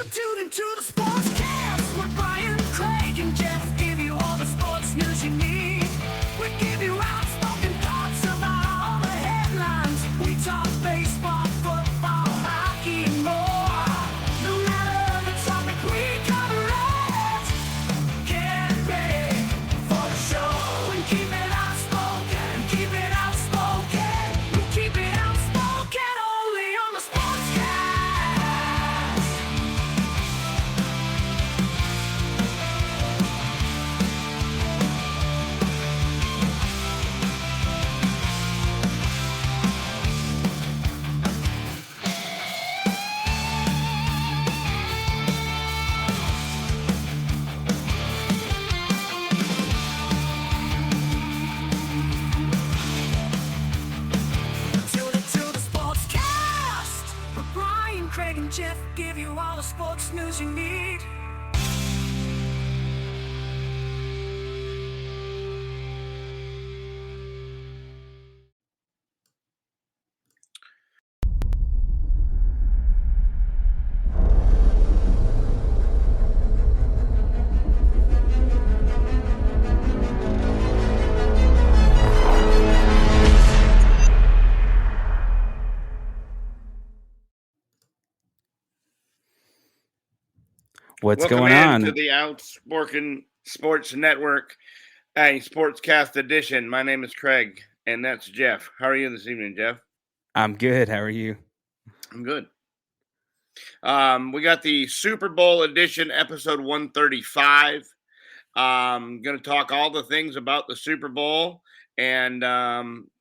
You tune into the Sportscast with Brian, Craig, and Jeff. Give you all the sports news you need. We give you outspoken thoughts about all the headlines. We talk baseball, football, hockey, and more. No matter the topic, we cover it. Get ready for the show and keep it outspoken. Keep it outspoken. We keep it outspoken only on the Sportscast. Tune into the Sportscast with Brian, Craig, and Jeff. Give you all the sports news you need. What's Welcome going in on? to the Outspoken Sports Network, a Sportscast edition. My name is Craig, and that's Jeff. How are you this evening, Jeff? I'm good. How are you? I'm good. We got the Super Bowl edition, episode 135. Going to talk all the things about the Super Bowl and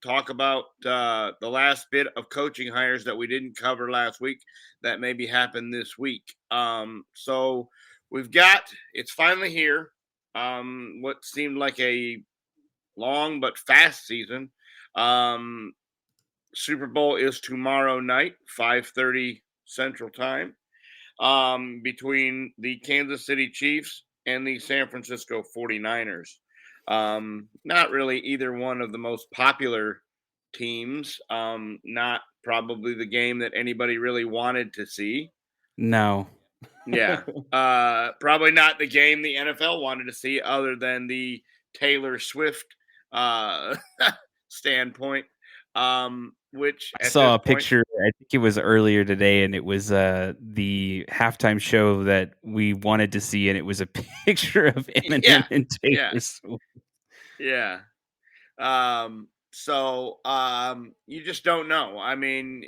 talk about the last bit of coaching hires that we didn't cover last week that maybe happened this week. So we've got, it's finally here, what seemed like a long but fast season. Super Bowl is tomorrow night, 5:30 Central Time, between the Kansas City Chiefs and the San Francisco 49ers. Not really either one of the most popular teams. Not probably the game that anybody really wanted to see. No. Yeah. Probably not the game the NFL wanted to see, other than the Taylor Swift standpoint. Which I saw a picture, I think it was earlier today, and it was the halftime show that we wanted to see, and it was a picture of Eminem and Taylor Swift. Yeah. So you just don't know. I mean,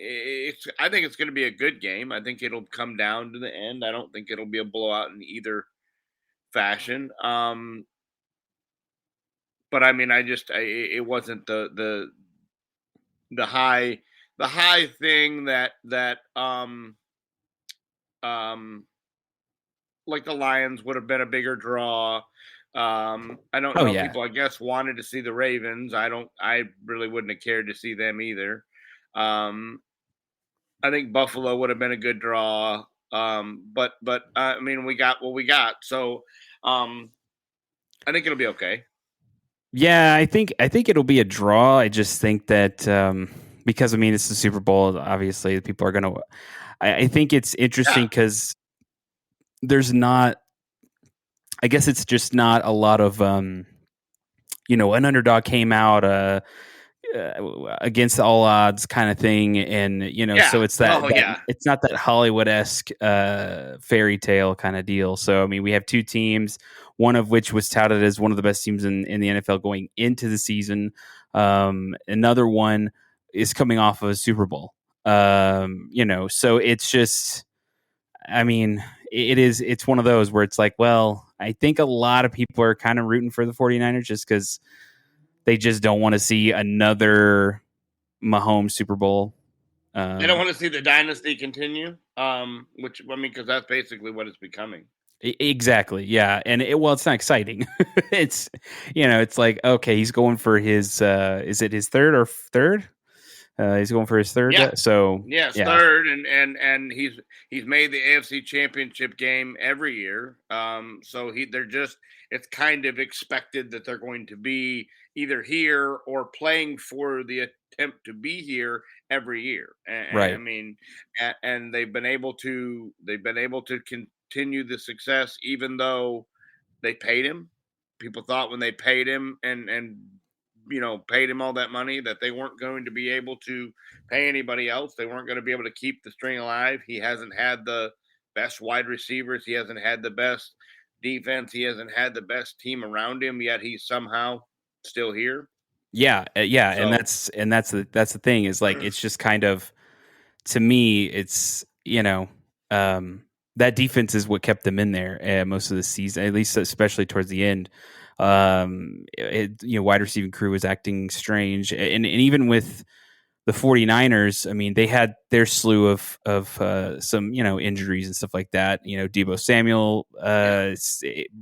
I think it's going to be a good game. I think it'll come down to the end. I don't think it'll be a blowout in either fashion. But I mean, it wasn't the high thing that like the Lions would have been a bigger draw. I don't know. yeah. People, I guess, wanted to see the Ravens. I really wouldn't have cared to see them either. I think Buffalo would have been a good draw. But I mean, we got what we got. So I think it'll be okay. Yeah, I think it'll be a draw. I just think that because I mean it's the Super Bowl, obviously people are gonna. I think it's interesting because there's not. I guess it's just not a lot of an underdog came out against all odds kind of thing, and so it's that, it's not that Hollywood-esque fairy tale kind of deal. So I mean, we have two teams, one of which was touted as one of the best teams in the NFL going into the season. Another one is coming off of a Super Bowl. So it's just, I mean, it's one of those where it's like, well, I think a lot of people are kind of rooting for the 49ers just because they just don't want to see another Mahomes Super Bowl. They don't want to see the dynasty continue, which, I mean, because that's basically what it's becoming. Exactly. Yeah. And it's not exciting. It's, it's like, okay, he's going for his, is it his third? He's going for his third. Yeah. So Yes, yeah, third, and he's made the AFC Championship game every year. So they're just it's kind of expected that they're going to be either here or playing for the attempt to be here every year. And I right. mean, and they've been able to continue the success even though they paid him. People thought when they paid him and paid him all that money that they weren't going to be able to pay anybody else. They weren't going to be able to keep the string alive. He hasn't had the best wide receivers. He hasn't had the best defense. He hasn't had the best team around him. Yet he's somehow still here. Yeah, yeah, and So that's the thing is like it's just kind of to me it's that defense is what kept them in there most of the season, at least especially towards the end. Wide receiving crew was acting strange, and even with the 49ers, I mean, they had their slew of some injuries and stuff like that. Debo Samuel, yeah,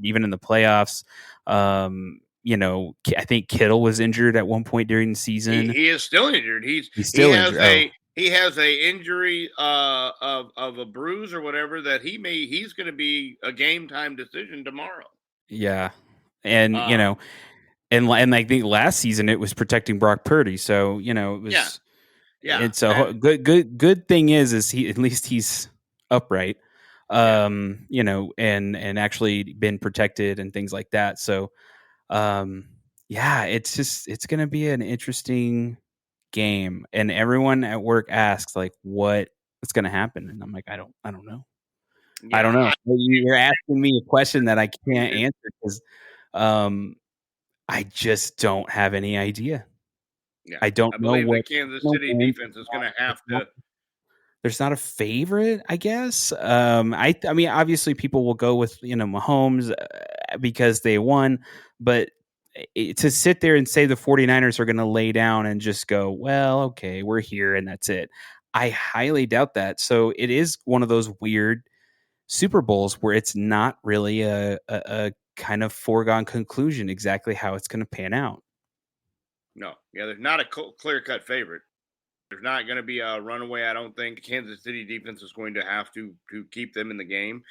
even in the playoffs. I think Kittle was injured at one point during the season. he is still injured. He's still injured. He has a injury of a bruise or whatever that he's going to be a game time decision tomorrow. Yeah, and Um, and I think last season it was protecting Brock Purdy, so it was. yeah, yeah, It's a and good thing is he at least he's upright, yeah. and actually been protected and things like that. So, yeah, it's gonna be an interesting game, and everyone at work asks like, what's gonna happen, and I'm like, I don't know. I don't know. Yeah, You're asking me a question that I can't I, answer because, I just don't have any idea. yeah, I don't I know believe the what. Kansas City defense is going to have to. There's not a favorite, I guess. I mean, obviously, people will go with Mahomes because they won, but to sit there and say the 49ers are going to lay down and just go, well, okay, we're here and that's it. I highly doubt that. So it is one of those weird Super Bowls where it's not really a kind of foregone conclusion exactly how it's going to pan out. No, yeah, there's not a clear cut favorite. There's not going to be a runaway. I don't think the Kansas City defense is going to have to keep them in the game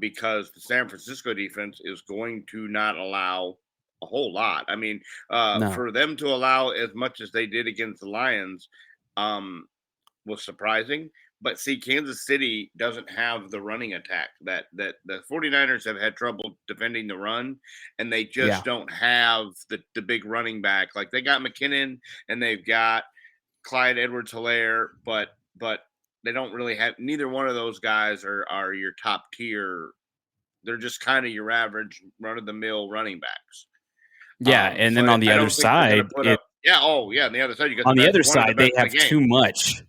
because the San Francisco defense is going to not allow a whole lot. I mean, No. for them to allow as much as they did against the Lions was surprising. But see, Kansas City doesn't have the running attack that the 49ers have had trouble defending the run, and they Yeah. just don't have the big running back. Like they got McKinnon and they've got Clyde Edwards-Helaire, but they don't really have neither one of those guys are your top tier. They're just kind of your average run of the mill running backs. Yeah, and So then on the I other don't think they're going side, to put up. Yeah. Oh, yeah. On the other side, you got on the other one of the side, they best in the have game. too much.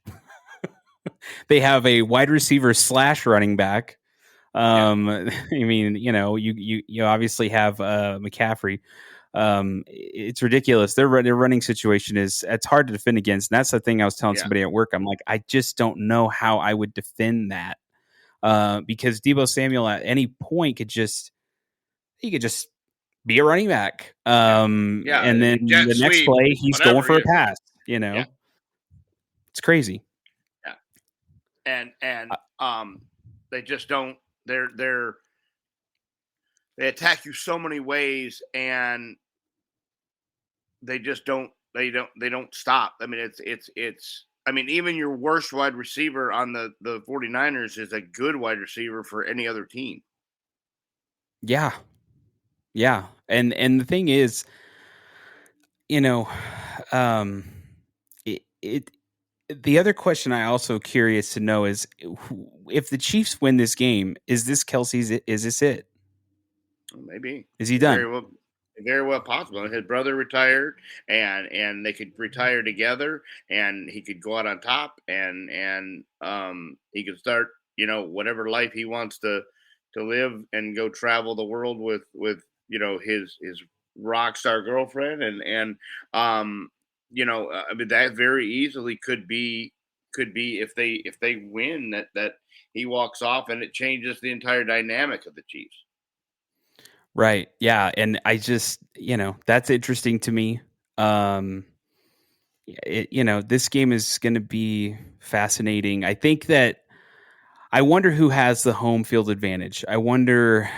They have a wide receiver / running back. I mean, you obviously have McCaffrey. It's ridiculous. Their running situation it's hard to defend against. And that's the thing I was telling Yeah. somebody at work. I'm like, I just don't know how I would defend that because Debo Samuel at any point could just be a running back. Yeah. And then Jet the next sweep, play he's whatever. going for a Yeah. pass. Yeah. It's crazy. Yeah. And they just don't. They attack you so many ways, and they just don't. They don't stop. I mean, it's. I mean, even your worst wide receiver on the 49ers is a good wide receiver for any other team. Yeah. Yeah. And the thing is, um, it the other question I also curious to know is if the Chiefs win this game, is this Kelsey's? Is this it? Maybe Is he done? very well possible. His brother retired, and they could retire together, and he could go out on top, and he could start whatever life he wants to live and go travel the world with his rock star girlfriend and I mean that very easily could be if they win that he walks off and it changes the entire dynamic of the Chiefs. Right. Yeah. And I just, that's interesting to me. this game is going to be fascinating. I think that I wonder who has the home field advantage. I wonder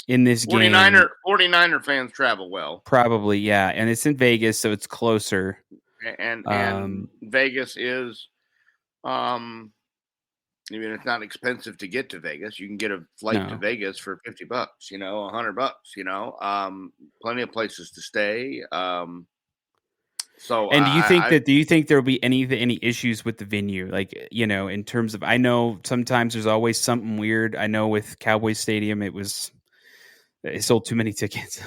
in this game, 49er fans travel well, probably, yeah, and it's in Vegas, so it's closer. and Vegas is, even it's not expensive to get to Vegas. You can get a flight to Vegas for $50, $100, plenty of places to stay. So And do you think there'll be any issues with the venue? Like, in terms of, I know sometimes there's always something weird. I know with Cowboys Stadium, it sold too many tickets.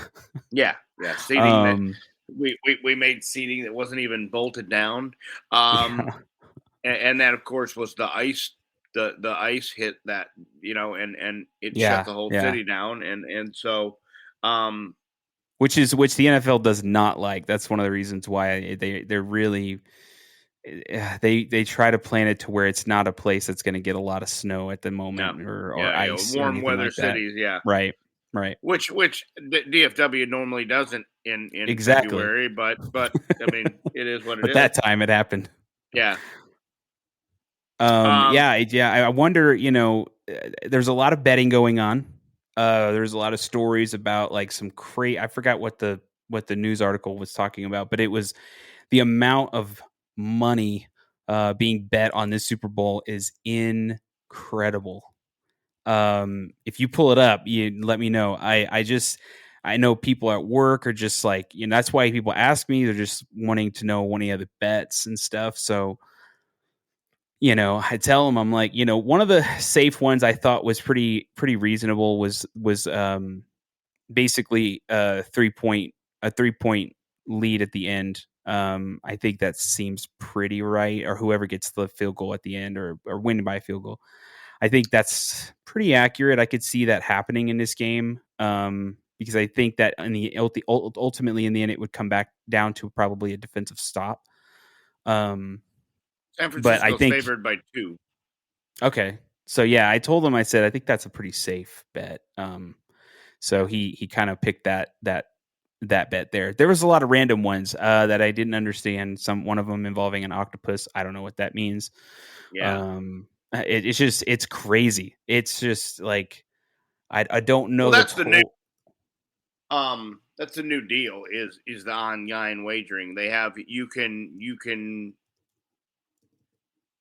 Yeah. Seating we made seating that wasn't even bolted down. And that of course was the ice. The ice hit that, and it shut the whole city down. And so, which the NFL does not like. That's one of the reasons why they're really, they try to plan it to where it's not a place that's going to get a lot of snow at the moment or ice, warm or weather like cities. that. Yeah. Right. Which DFW normally doesn't in exactly. February, but I mean, it is what it is. But that time it happened. Yeah. I wonder, there's a lot of betting going on. There's a lot of stories about like some I forgot what the news article was talking about, but it was the amount of money being bet on this Super Bowl is incredible. If you pull it up, you let me know. I know people at work are just like, that's why people ask me. They're just wanting to know any of the bets and stuff. So, I tell them, I'm like, one of the safe ones I thought was pretty reasonable was basically a 3-point lead at the end. I think that seems pretty right, or whoever gets the field goal at the end or win by a field goal. I think that's pretty accurate. I could see that happening in this game because I think that ultimately in the end it would come back down to probably a defensive stop. San Francisco's favored by 2. Okay. So yeah, I told him, I said, I think that's a pretty safe bet. So he kind of picked that bet there. There was a lot of random ones that I didn't understand. One of them involving an octopus. I don't know what that means. Yeah. It's crazy. It's just like, I don't know. Well, that's the new deal is the online wagering. They have, you can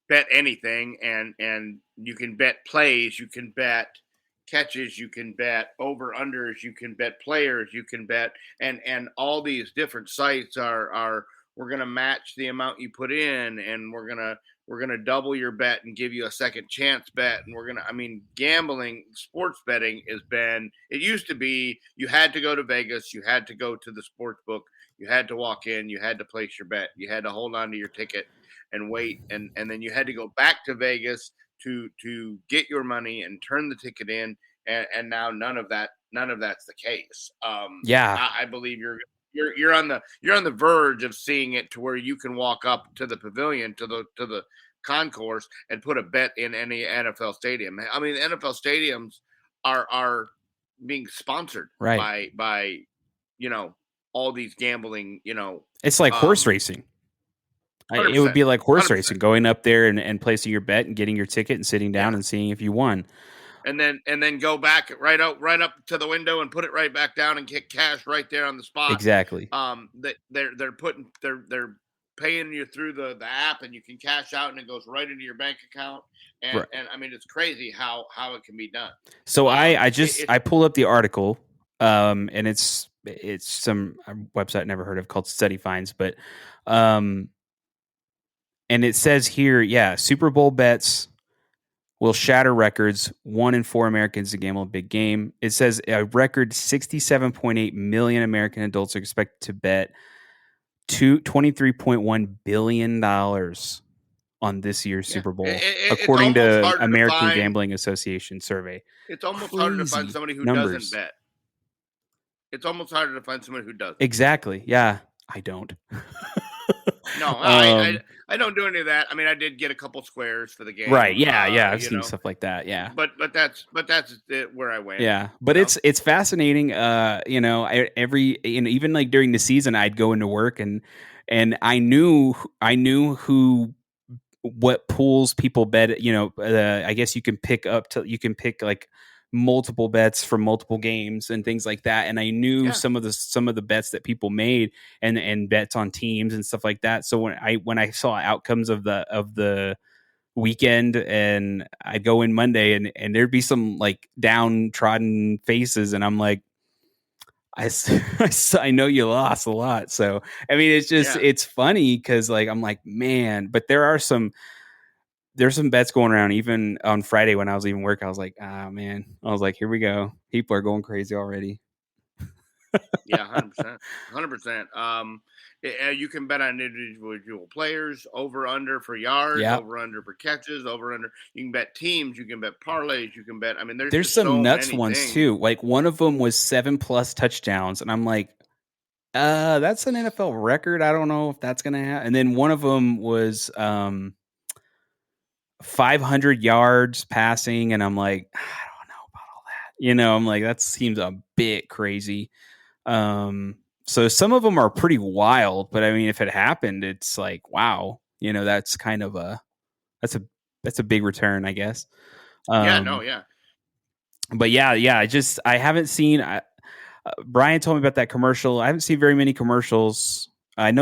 bet anything, and you can bet plays, you can bet catches, you can bet over unders, you can bet players, you can bet, and all these different sites are we're going to match the amount you put in, and we're going to double your bet and give you a second chance bet. And gambling, sports betting it used to be you had to go to Vegas, you had to go to the sports book, you had to walk in, you had to place your bet, you had to hold on to your ticket and wait, and then you had to go back to Vegas to get your money and turn the ticket in, and now none of that's the case. I believe you're on the verge of seeing it to where you can walk up to the pavilion, to the concourse, and put a bet in any NFL stadium. I mean, the NFL stadiums are being sponsored by all these gambling. It's like horse racing. It would be like horse 100%. Racing, going up there and placing your bet and getting your ticket and sitting down and seeing if you won. And then go back right up to the window and put it right back down and get cash right there on the spot. Exactly. They're paying you through the app, and you can cash out, and it goes right into your bank account. And I mean, it's crazy how it can be done. So I pulled up the article, and it's some website I never heard of called Study Finds, but and it says here, Super Bowl bets will shatter records. 1 in 4 Americans to gamble a big game. It says a record 67.8 million American adults are expected to bet $23.1 billion on this year's Super Bowl, according to American Gambling Association survey. It's almost harder to find somebody who doesn't bet. It's almost harder to find somebody who doesn't. Exactly. Yeah, I don't. No, I don't do any of that. I mean, I did get a couple squares for the game. Right. Yeah. I've seen stuff like that. Yeah. But that's where I went. Yeah. But it's fascinating. Even like during the season, I'd go into work and and I knew who what pools people bet. I guess you can pick like multiple bets from multiple games and things like that. And I knew Yeah. some of the bets that people made and bets on teams and stuff like that. So when I saw outcomes of the weekend, and I'd go in Monday and there'd be some like downtrodden faces, and I'm like, I know you lost a lot. So I mean, it's funny because like I'm like, man, but there's some bets going around even on Friday when I was leaving work. I was like, man, I was like, here we go. People are going crazy already. Yeah, 100%. 100%. You can bet on individual players, over under for yards, Yeah. over under for catches, over under. You can bet teams, you can bet parlays, you can bet. I mean, there's There's just some so nuts many ones things. too. Like one of them was 7+ touchdowns, and I'm like, that's an NFL record. I don't know if that's gonna happen. And then one of them was 500 yards passing, and I'm like, I don't know about all that. I'm like, that seems a bit crazy. So some of them are pretty wild, but I mean, if it happened, it's like, wow, that's kind of that's a that's a big return, I guess. Yeah, no, yeah. But yeah, I haven't seen. Brian told me about that commercial. I haven't seen very many commercials. I've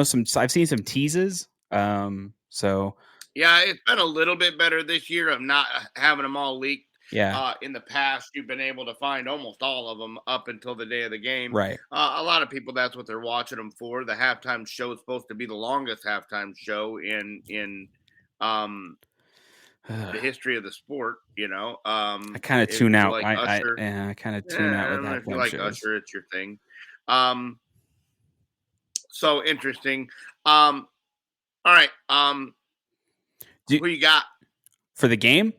seen some teases. So Yeah, it's been a little bit better this year of not having them all leaked. yeah, In the past, you've been able to find almost all of them up until the day of the game. right. A lot of people, that's what they're watching them for. The halftime show is supposed to be the longest halftime show in um, the history of the sport. I kind of tune If you out. like Usher, I kind of tune out with if you halftime like shows. Usher, it's your thing. So interesting. All right. Who you got? For the game?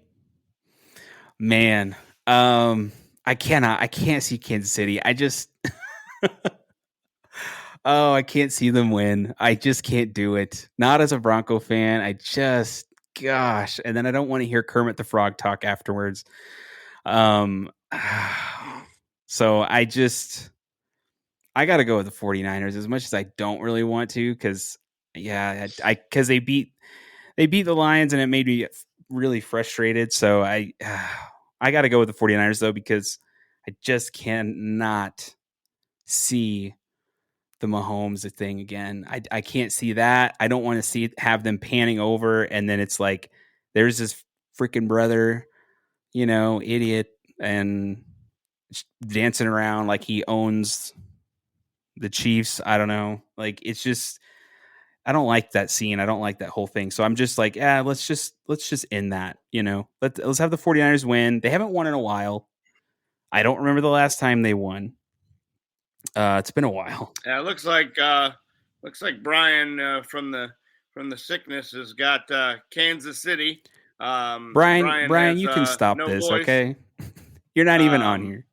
Man, I can't see Kansas City. I just oh, I can't see them win. I just can't do it. Not as a Bronco fan. Gosh. And then I don't want to hear Kermit the Frog talk afterwards. Um, so I got to go with the 49ers as much as I don't really want to, because because they beat the Lions and it made me really frustrated. So I got to go with the 49ers though, because I just cannot see the Mahomes thing again. I can't see that. I don't want to have them panning over and then it's like there's this freaking brother, idiot, and dancing around like he owns the Chiefs. I don't know. Like it's just I don't like that scene. I don't like that whole thing. So I'm just like, let's just end that, Let's have the 49ers win. They haven't won in a while. I don't remember the last time they won. It's been a while. Yeah, it looks like Brian from the sickness has got Kansas City. Brian Brian, has you can stop no this, voice. okay? You're not even on here.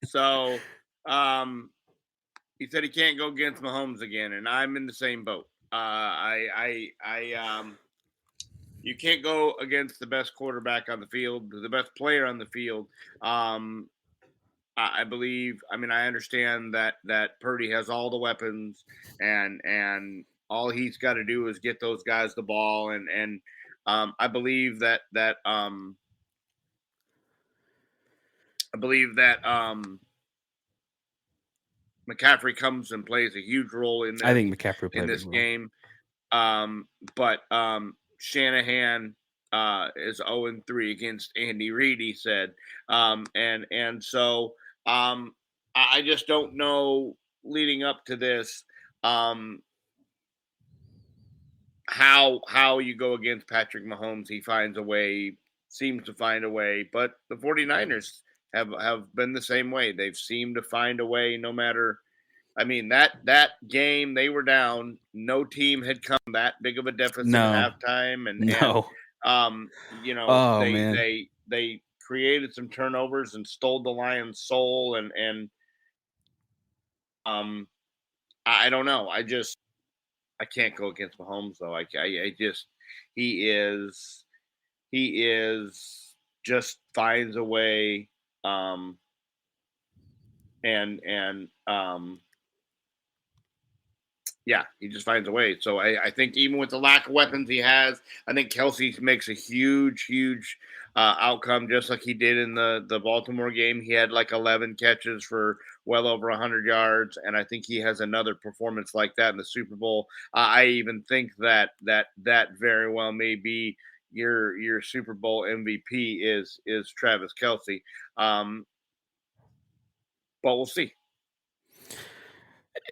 So he said he can't go against Mahomes again, and I'm in the same boat. You can't go against the best quarterback on the field, the best player on the field. I believe. I mean, I understand that Purdy has all the weapons, and all he's got to do is get those guys the ball, and I believe that McCaffrey comes and plays a huge role in I think McCaffrey in played this really well. game. But Shanahan is 0-3 against Andy Reid, he said. And so I just don't know leading up to this how you go against Patrick Mahomes. He finds a way, seems to find a way, but the 49ers have been the same way. They've seemed to find a way no matter. I mean, that game they were down. No team had come that big of a deficit at halftime, and No. Oh they man. they created some turnovers and stole the Lions' soul, and I don't know. I can't go against Mahomes though. I just he is just finds a way, and Yeah, he just finds a way. So I think even with the lack of weapons he has, I think Kelsey makes a huge outcome, just like he did in the Baltimore game. He had like 11 catches for well over 100 yards, and I think he has another performance like that in the Super Bowl. I even think that very well may be your Super Bowl MVP is Travis Kelsey. But we'll see.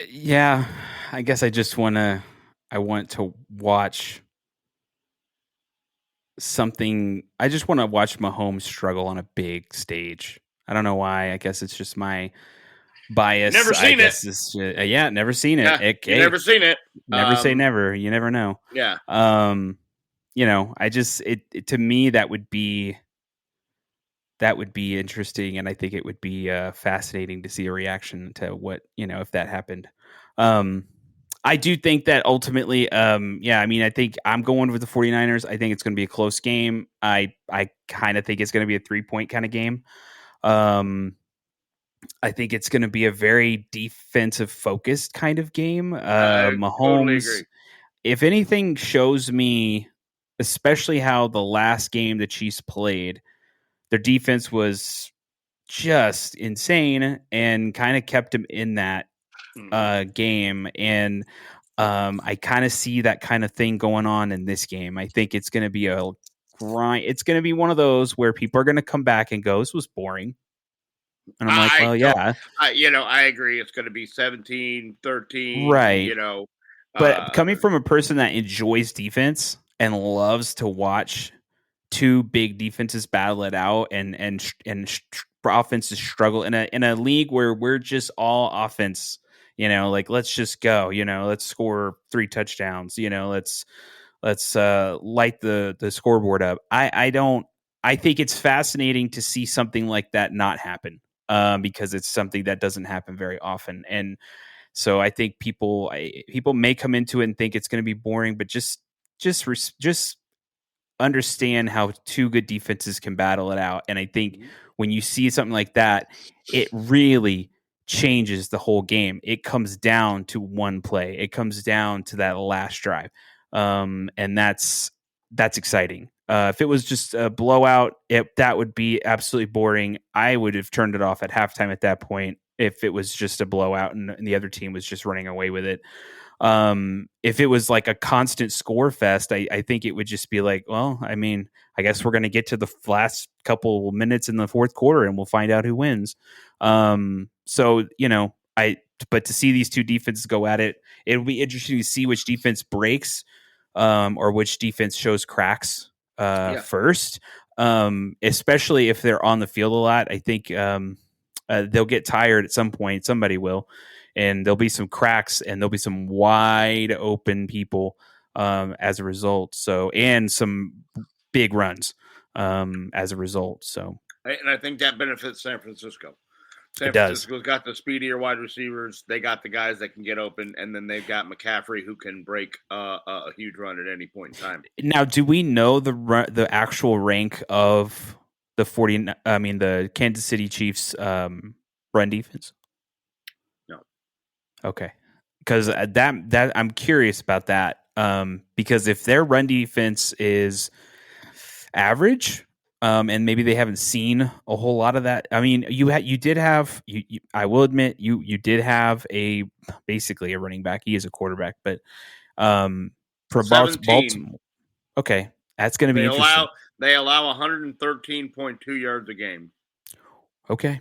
Yeah, I guess I want to watch something. I just want to watch Mahomes struggle on a big stage. I don't know why. I guess it's just my bias. Never I seen it. guess it's yeah, never seen it. Yeah, you never seen it. Never say never. You never know. Yeah. I just to me that would be interesting, and I think it would be fascinating to see a reaction to what if that happened. I do think that ultimately, yeah, I mean, I think I'm going with the 49ers. I think it's going to be a close game. I kind of think it's going to be a 3-point kind of game. I think it's going to be a very defensive focused kind of game. I totally Mahomes, agree. if anything, shows me, especially how the last game the Chiefs played, their defense was just insane and kind of kept him in that game. And I kind of see that kind of thing going on in this game. I think it's going to be a grind. It's going to be one of those where people are going to come back and go, "This was boring." And I'm like, I "Well, don't, yeah, I agree. It's going to be 17-13, right." But uh, coming from a person that enjoys defense and loves to watch two big defenses battle it out and offenses struggle in a league where we're just all offense, like let's just go, let's score 3 touchdowns, let's light the scoreboard up. I think it's fascinating to see something like that not happen, because it's something that doesn't happen very often. And so I think people may come into it and think it's going to be boring, but just understand how two good defenses can battle it out. And I think when you see something like that, it really changes the whole game. It comes down to one play. It comes down to that last drive. And that's exciting. If it was just a blowout, that would be absolutely boring. I would have turned it off at halftime at that point if it was just a blowout and the other team was just running away with it. If it was like a constant score fest, I think it would just be like, well, I mean, I guess we're going to get to the last couple minutes in the fourth quarter and we'll find out who wins. So, but to see these two defenses go at it, it'll be interesting to see which defense breaks, or which defense shows cracks, yeah. first. Especially if they're on the field a lot. I think, they'll get tired at some point. Somebody will, and there'll be some cracks and there'll be some wide open people, as a result. So, and some big runs, as a result. So And I think that benefits San Francisco. it San does. Francisco's got the speedier wide receivers. They got the guys that can get open, and then they've got McCaffrey who can break a huge run at any point in time. Now, do we know the actual rank of the Kansas City Chiefs, run defense? No. Okay, because that I'm curious about that. Because if their run defense is average, and maybe they haven't seen a whole lot of that. I mean, you did have I will admit you did have basically a running back. He is a quarterback, but for 17. Baltimore, okay, that's going to be They interesting. allow 113.2 yards a game. Okay.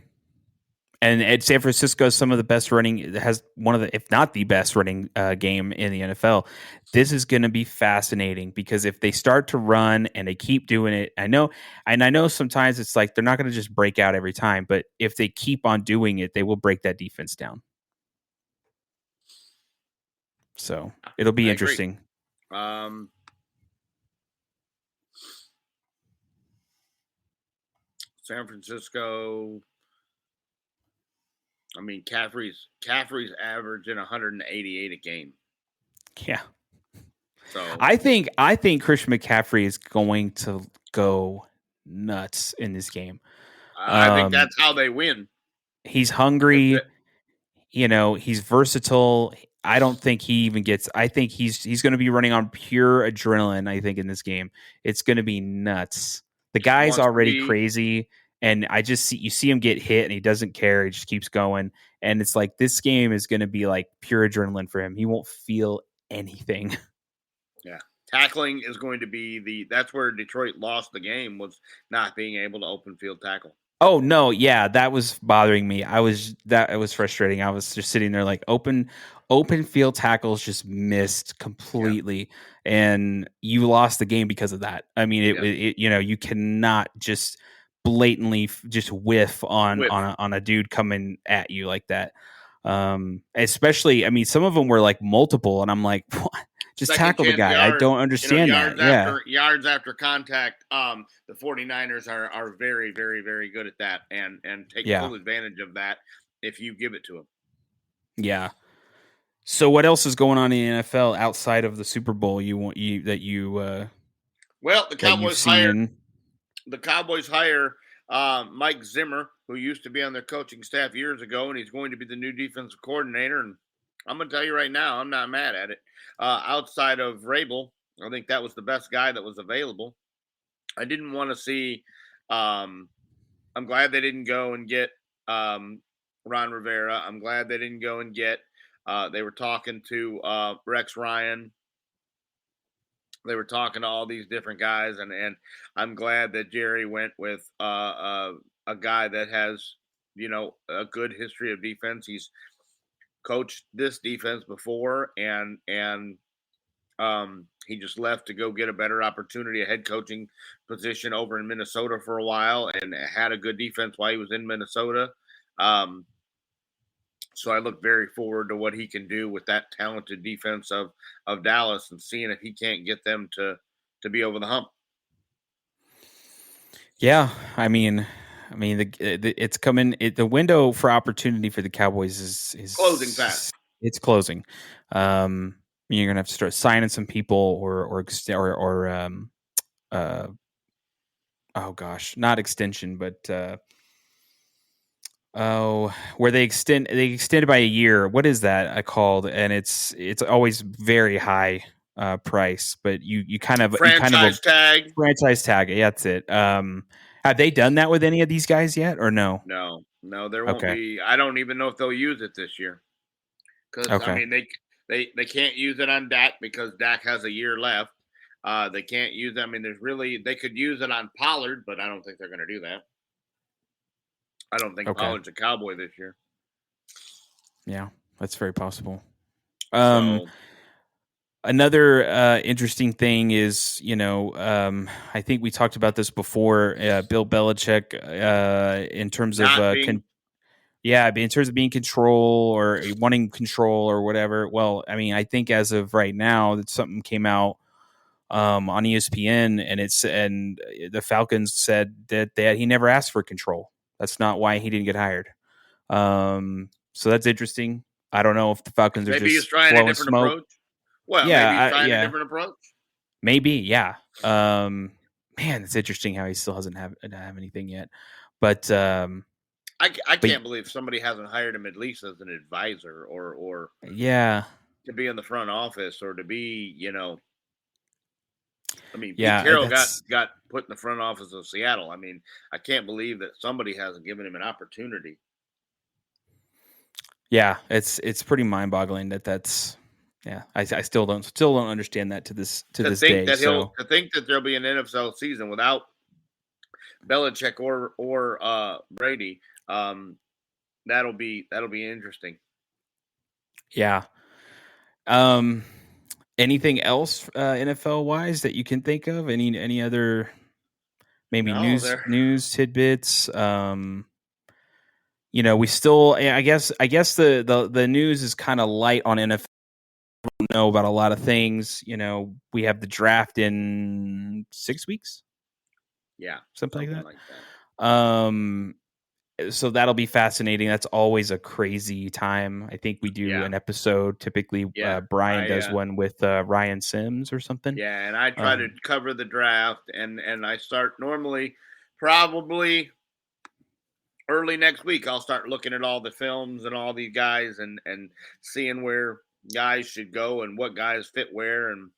And at San Francisco, some of the best running, has one of the, if not the best running game in the NFL. This is going to be fascinating because if they start to run and they keep doing it, I know sometimes it's like they're not going to just break out every time, but if they keep on doing it, they will break that defense down. So it'll be I agree. interesting. San Francisco. I mean, Caffrey's averaging 188 a game. Yeah. So I think Christian McCaffrey is going to go nuts in this game. I think that's how they win. He's hungry. He's versatile. I don't think he even gets. I think he's going to be running on pure adrenaline. I think in this game, it's going to be nuts. The Just guy's wants to already be. crazy, and I just see him get hit, and he doesn't care. He just keeps going, and it's like this game is going to be like pure adrenaline for him. He won't feel anything. Yeah. Tackling is going to be that's where Detroit lost the game, was not being able to open field tackle. Oh no, yeah, that was bothering me. It was frustrating. I was just sitting there like open field tackles just missed completely, and you lost the game because of that. I mean, it you cannot just blatantly just whiff on Whiff. on a dude coming at you like that. Especially, I mean, some of them were like multiple, and I'm like, what? Just Second tackle the chance guy. I yards, don't understand that. Yeah, yards after contact. The 49ers are very, very, very good at that, and take yeah, full advantage of that if you give it to them. yeah. So what else is going on in the NFL outside of the Super Bowl Well, that you've seen? the Cowboys hire Mike Zimmer, who used to be on their coaching staff years ago, and he's going to be the new defensive coordinator. And I'm going to tell you right now, I'm not mad at it. Outside of Rabel, I think that was the best guy that was available. I didn't want to see. I'm glad they didn't go and get Ron Rivera. I'm glad they didn't go and get. They were talking to Rex Ryan. They were talking to all these different guys, and I'm glad that Jerry went with a guy that has a good history of defense. He's coached this defense before, and he just left to go get a better opportunity, a head coaching position over in Minnesota for a while, and had a good defense while he was in Minnesota. So I look very forward to what he can do with that talented defense of Dallas, and seeing if he can't get them to be over the hump. Yeah, I mean, it's coming. The window for opportunity for the Cowboys is Closing fast. It's closing. You're gonna have to start signing some people, or oh gosh, not extension, but where they extended by a year. What is that called? And it's always very high price, but you kind of Franchise tag. franchise tag. Yeah, that's it. Have they done that with any of these guys yet, or no? No, there won't Okay. be. I don't even know if they'll use it this year, because I Okay. mean they can't use it on Dak because Dak has a year left. They can't use it. I mean, they could use it on Pollard, but I don't think they're going to do that. I don't think Okay. Pollard's a Cowboy this year. Yeah, that's very possible. So Another interesting thing is, I think we talked about this before. Bill Belichick, in terms of in terms of being control or wanting control or whatever. Well, I mean, I think as of right now, that something came out on ESPN, and the Falcons said that he never asked for control. That's not why he didn't get hired. So that's interesting. I don't know if the Falcons are maybe he's just trying a blowing different smoke. approach. Well, Yeah, maybe he's trying a different approach. maybe. Yeah. Man, it's interesting how he still hasn't have anything yet. But I can't believe somebody hasn't hired him at least as an advisor or yeah, to be in the front office, or to be, I mean, Pete yeah, Carroll got put in the front office of Seattle. I mean, I can't believe that somebody hasn't given him an opportunity. yeah. It's pretty mind boggling that's. Yeah, I still don't understand that to this day. To think that there'll be an NFL season without Belichick or Brady, that'll be interesting. Yeah. Anything else NFL wise that you can think of? Any other maybe No, news tidbits? We still. I guess the news is kind of light on NFL. Don't know about a lot of things. We have the draft in 6 weeks. Yeah, something like that. So that'll be fascinating. That's always a crazy time. I think we do an episode. Typically, Brian does one with Ryan Sims or something. Yeah, and I try to cover the draft, and I start normally probably early next week. I'll start looking at all the films and all these guys and seeing where guys should go and what guys fit where, and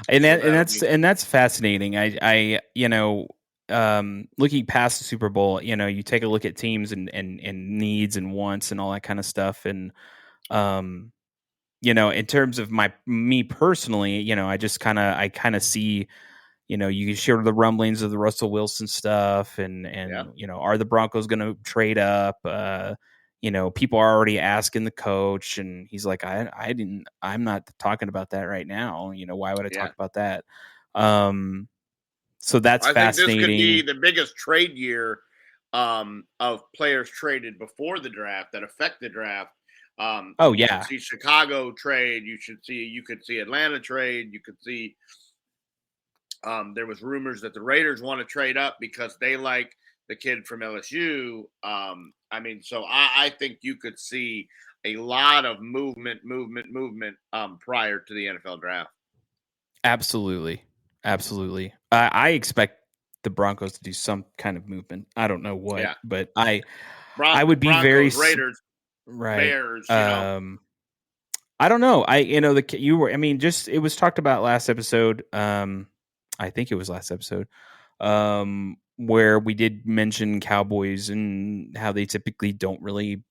and so that that'll be that's fascinating. I looking past the Super Bowl, you take a look at teams and needs and wants and all that kind of stuff, and um, in terms of me personally, I kind of see, you share the rumblings of the Russell Wilson stuff, and yeah, are the Broncos going to trade up? People are already asking the coach, and he's like, I'm not talking about that right now. Why would I yeah. talk about that? So that's I think this could be fascinating. the biggest trade year of players traded before the draft that affect the draft. Oh You should yeah, see Chicago trade. You could see Atlanta trade. You could see. There was rumors that the Raiders want to trade up because they like the kid from LSU. So I think you could see a lot of movement prior to the NFL draft. absolutely, absolutely. I expect the Broncos to do some kind of movement. I don't know what, Yeah, but I would be very Broncos, Raiders, right. Bears. I don't know. You were. I mean, just it was talked about last episode. I think it was last episode. Where we did mention Cowboys and how they typically don't really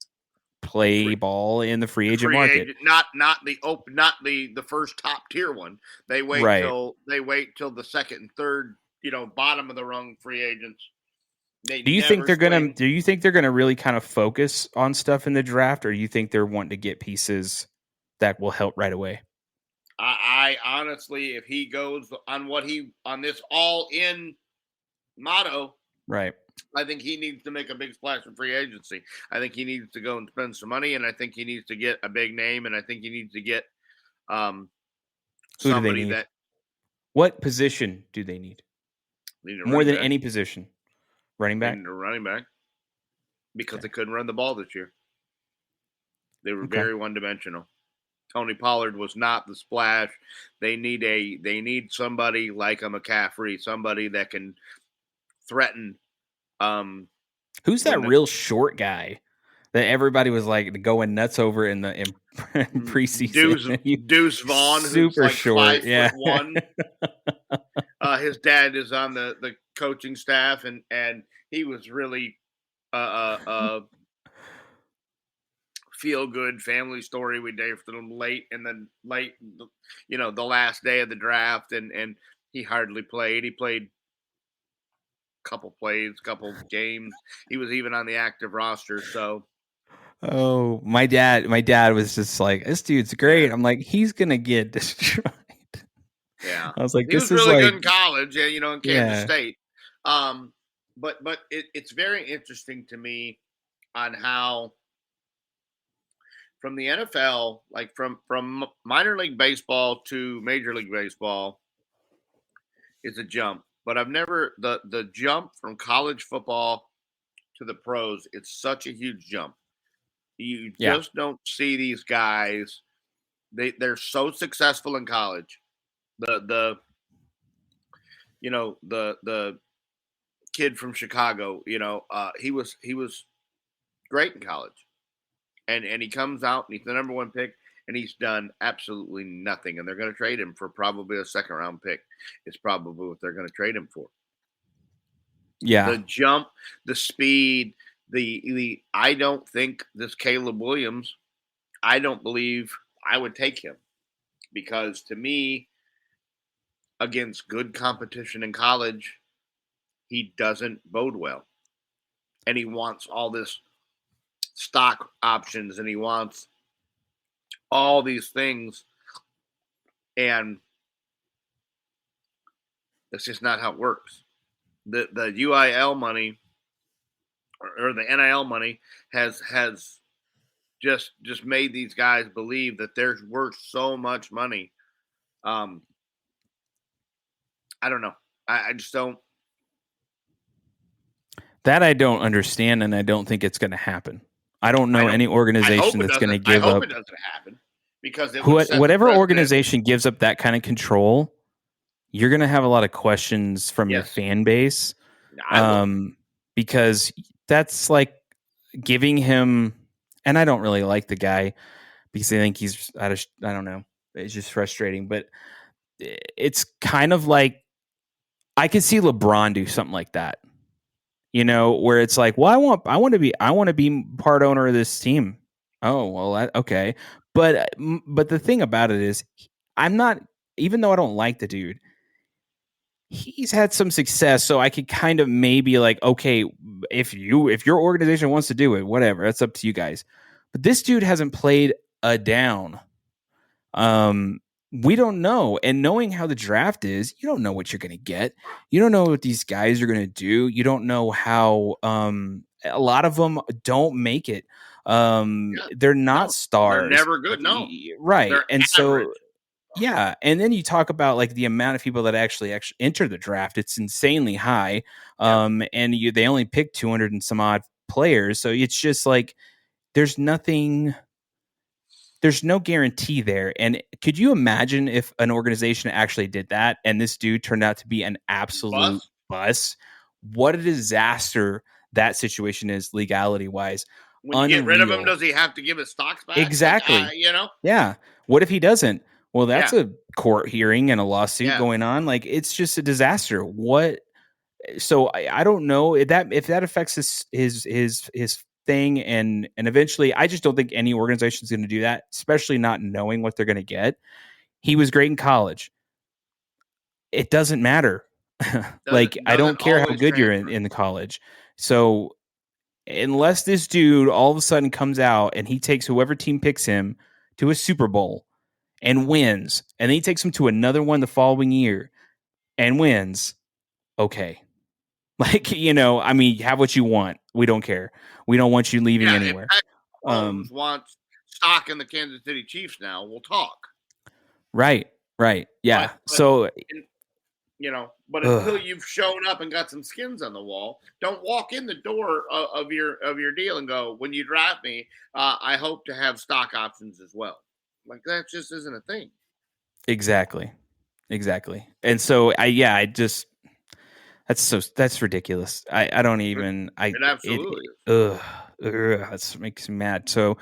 play Free, ball in the free the agent free market. agent, not the first top tier one. Right. They wait till the second and third, bottom of the rung free agents. They Do you think never they're gonna? swing. Do you think they're gonna really kind of focus on stuff in the draft, or you think they're wanting to get pieces that will help right away? I honestly, if he goes on this all in motto, Right. I think he needs to make a big splash in free agency. I think he needs to go and spend some money, and I think he needs to get a big name, and I think he needs to get um, Who do they somebody need? that What position do they need need a more running than back. any position? Running They back. need a running back because Okay. they couldn't run the ball this year. They were Okay. very one dimensional. Tony Pollard was not the splash. They need somebody like a McCaffrey, somebody that can threaten. Who's When that the real short guy that everybody was like going nuts over in preseason? Deuce He Deuce Vaughn, who's super like short. 5 foot Yeah. one. His dad is on the coaching staff, and he was really feel good family story. We drafted him late, and then the last day of the draft, and he hardly played. He played couple plays, couple games. He was even on the active roster. So Oh, my dad was just like, this dude's great. yeah, I'm like, he's gonna get destroyed. yeah, I was like, he was this is really good like, in college. Yeah, in Kansas yeah, State. But it's very interesting to me on how from the NFL, like from minor league baseball to major league baseball, is a jump. But I've never the jump from college football to the pros. It's such a huge jump. You yeah, just don't see these guys. They're so successful in college. The the kid from Chicago, he was great in college, and he comes out and he's the number one pick, and he's done absolutely nothing, and they're going to trade him for probably a second round pick. It's probably what they're going to trade him for. yeah. The jump, the speed, the I don't think this Caleb Williams. I don't believe I would take him because to me, against good competition in college, he doesn't bode well. And he wants all this stock options and he wants all these things. And that's just not how it works. The UIL money or the NIL money has just made these guys believe that they're worth so much money. I don't know. I just don't. That I don't understand, and I don't think it's going to happen. I don't I know don't. any organization that's going to I give hope up it doesn't happen because it would set the whatever precedent. organization gives up that kind of control. You're going to have a lot of questions from your Yes, fan base, I would. because that's like giving him. And I don't really like the guy, because they think he's out of. I don't know. It's just frustrating, but it's kind of like I could see LeBron do something like that. Where it's like, well, I want to be part owner of this team. Oh, well, okay. But the thing about it is, I'm not, even though I don't like the dude, he's had some success. So I could kind of maybe like, okay, if your organization wants to do it, whatever, that's up to you guys. But this dude hasn't played a down. We don't know. And knowing how the draft is, you don't know what you're going to get. You don't know what these guys are going to do. You don't know how a lot of them don't make it. They're not No, they're stars. never good. No, Right. they're And average. so yeah, and then you talk about like the amount of people that actually enter the draft. It's insanely high. And they only pick 200 and some odd players. So it's just like there's nothing, there's no guarantee there. And could you imagine if an organization actually did that and this dude turned out to be an absolute bust? What a disaster that situation is legality wise. When you get rid of him, Unreal. does he have to give his stocks back? Exactly. Like, Yeah. What if he doesn't? Well, that's Yeah. a court hearing and a lawsuit going on. Like it's just a disaster. What? So I don't know if that affects his thing, and eventually I just don't think any organization is going to do that, especially not knowing what they're going to get. He was great in college. It doesn't matter. Like I don't care how good you're in the college. So unless this dude all of a sudden comes out and he takes whoever team picks him to a Super Bowl and wins, and then he takes him to another one the following year and wins, okay. Like, I mean, have what you want. We don't care. We don't want you leaving anywhere. If Holmes wants stock in the Kansas City Chiefs now, we'll talk. Right. Yeah. So, but until you've shown up and got some skins on the wall, don't walk in the door of your deal and go, when you draft me, I hope to have stock options as well. Like that just isn't a thing. Exactly. And so I just that's ridiculous. I don't even it absolutely is. That makes me mad. So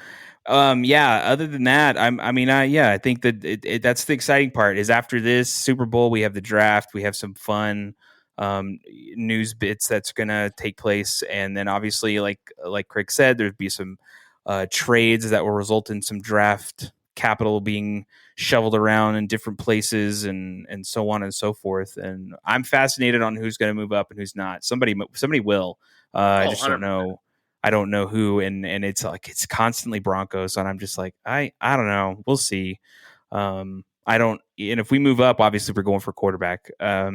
other than that, I think that that's the exciting part is after this Super Bowl we have the draft, we have some fun news bits that's gonna take place, and then obviously like Craig said, there'd be some trades that will result in some draft capital being shoveled around in different places and so on and so forth. And I'm fascinated on who's going to move up and who's not. Somebody will. I just 100%. Don't know. I don't know who. And it's like it's constantly Broncos, and I'm just like I don't know. We'll see. I don't. And if we move up, obviously we're going for quarterback. I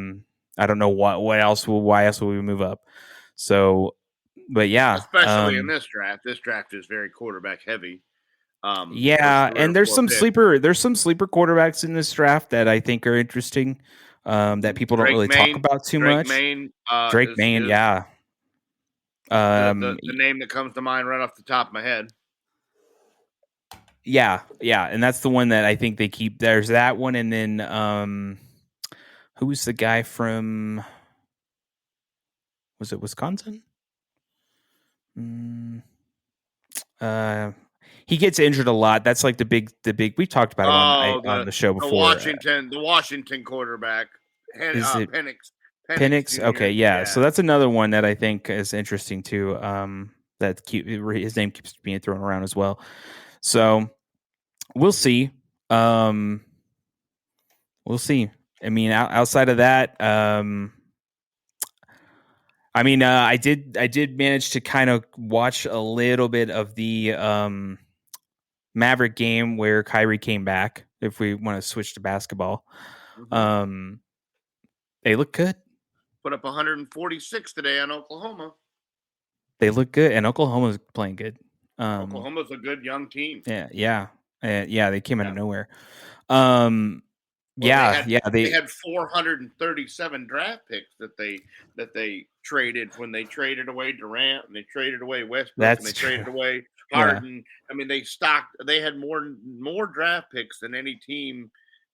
don't know why else will we move up. So, but yeah, especially in this draft. This draft is very quarterback heavy. And there's some sleeper quarterbacks in this draft that I think are interesting. That people don't really talk about too much. Drake Maye, yeah. The name that comes to mind right off the top of my head. Yeah, and that's the one that I think they keep. There's that one, and then who's the guy from? Was it Wisconsin? He gets injured a lot. That's like the big. We've talked about him on the show before. The Washington quarterback, Penix. Penix. Okay, yeah. So that's another one that I think is interesting too. His name keeps being thrown around as well. So we'll see. We'll see. I mean, outside of that, I did manage to kind of watch a little bit of the Maverick game where Kyrie came back. If we want to switch to basketball, they look good. Put up 146 today on Oklahoma. They look good, and Oklahoma's playing good. Oklahoma's a good young team. Yeah. They came out of nowhere. They had 437 draft picks that they traded when they traded away Durant and they traded away Westbrook and they traded away Harden. Yeah. I mean, they had more draft picks than any team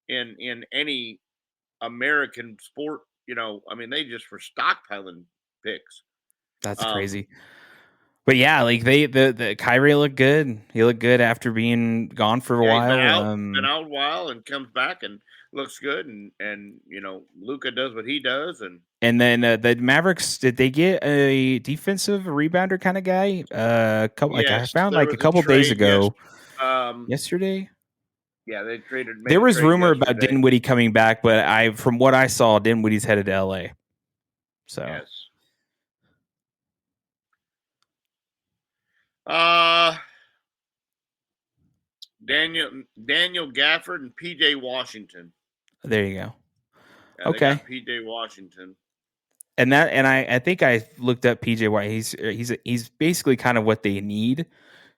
in any American sport. They just were stockpiling picks. That's crazy. But yeah, like the Kyrie looked good. He looked good after being gone for a Yeah, he's while. been out a while, and comes back and looks good, and Luca does what he does, and And then the Mavericks, did they get a defensive rebounder kind of guy? Couple like I yes, found there like a was a couple days trade. Yes, ago, um, yesterday. yeah, they made There a was trade rumor about yesterday. Dinwiddie coming back, but from what I saw, Dinwiddie's headed to LA. So Yes. Uh Daniel Gafford and PJ Washington. there you go. Yeah, they Okay. got PJ Washington. And I think I looked up PJ White. He's basically kind of what they need.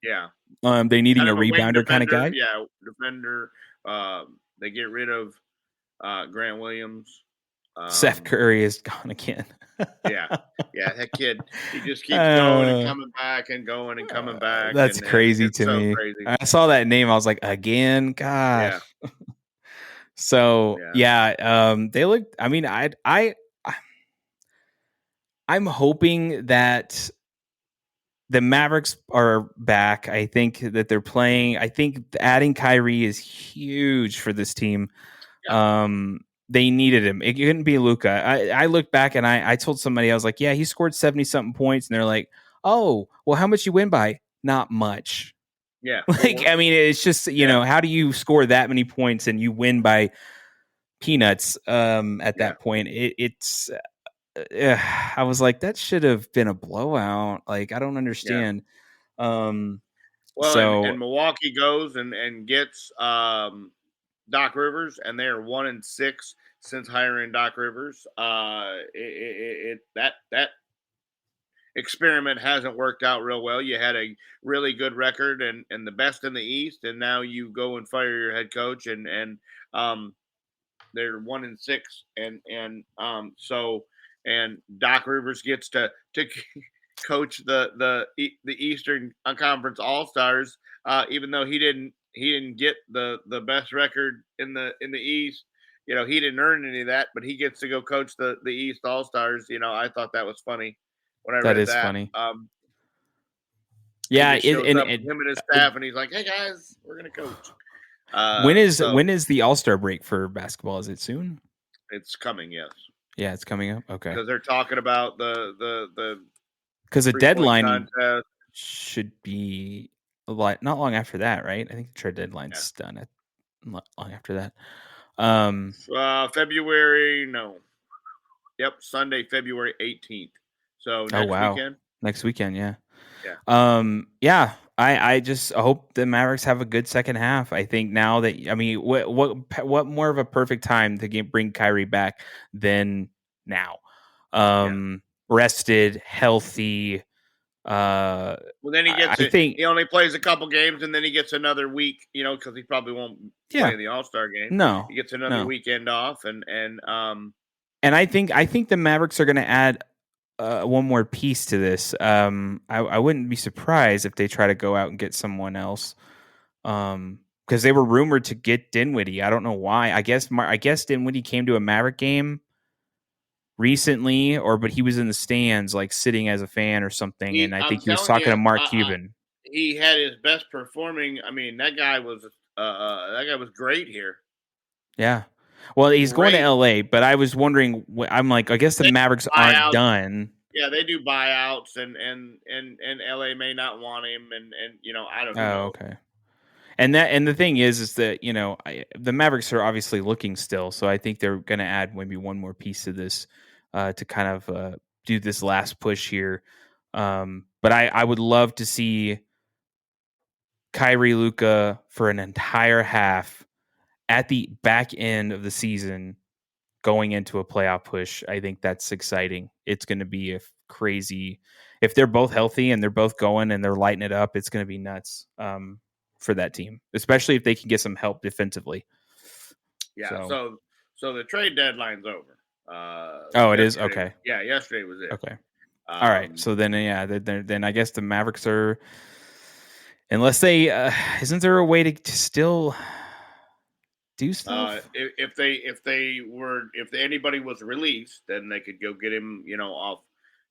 Yeah, They needing kind a of a wing rebounder kind of defender. guy. Yeah, defender. They get rid of Grant Williams. Seth Curry is gone again. Yeah, that kid. He just keeps going and Uh, coming back and going and coming back, that's and crazy it's to so me. crazy. I saw that name. I was like, again, Yeah, gosh. So yeah, yeah, they look. I mean, I'm hoping that the Mavericks are back. I think that they're playing. I think adding Kyrie is huge for this team. yeah, They needed him. It couldn't be Luca. I looked back and I told somebody, I was like, yeah, he scored 70 something points, and they're like, oh, well, how much you win by? Not much. yeah. Like, I mean, it's just, Yeah, how do you score that many points and you win by peanuts? At yeah. that point, it's. I was like, that should have been a blowout. Like, I don't Yeah. understand. Um, Well, and so Milwaukee goes and gets Doc Rivers, and they are 1-6 since hiring Doc Rivers. That experiment hasn't worked out real well. You had a really good record and the best in the East, and now you go and fire your head coach, and um, they're 1-6, and Doc Rivers gets to coach the Eastern Conference All Stars, even though he didn't get the best record in the East. He didn't earn any of that, but he gets to go coach the East All Stars. I thought that was funny when I that read is that. funny. He Yeah. just shows up with him and his staff, and he's like, "Hey guys, we're gonna coach." So When is the All-Star break for basketball? Is it soon? it's coming, yes, Yeah, it's coming up. Okay. because they're talking about the Because the 3-point deadline contest. should be not long after that, right? I think the trade Yeah. deadline's done at not long after that. February, no. Yep, Sunday, February 18th. So Oh next wow. weekend. Next weekend, yeah. Yeah. Yeah. I just hope the Mavericks have a good second half. I think now that what more of a perfect time to bring Kyrie back than now? Yeah. Rested, healthy. Well, then he I gets it. think He only plays a couple games, and then he gets another week. Because he probably won't play yeah. in the All Star game. No, He gets another no. weekend off, And I think the Mavericks are going to add one more piece to this. I wouldn't be surprised if they try to go out and get someone else. Because they were rumored to get Dinwiddie. I don't know why. I guess Dinwiddie came to a Maverick game recently, but he was in the stands, like sitting as a fan or something. And I I'm think he was telling talking you, to Mark Cuban. he had his best performing. I mean, that guy was great here. Yeah. Well, he's going to Great. LA, but I was wondering. I'm like, I guess the They Mavericks aren't buyouts. done. Yeah, they do buyouts, and LA may not want him, and I don't know. Okay. And the thing is that the Mavericks are obviously looking still, so I think they're going to add maybe one more piece to this to kind of do this last push here. But I would love to see Kyrie Luca for an entire half at the back end of the season going into a playoff push. I think that's exciting. It's going to be a crazy. If they're both healthy and they're both going and they're lighting it up, it's going to be nuts for that team, especially if they can get some help defensively. Yeah. So the trade deadline's over. It is? Yesterday- Okay. Yeah, yesterday was it. Okay. All right. So then, yeah, then I guess the Mavericks are, unless they, isn't there a way to still do stuff? If anybody was released, then they could go get him, off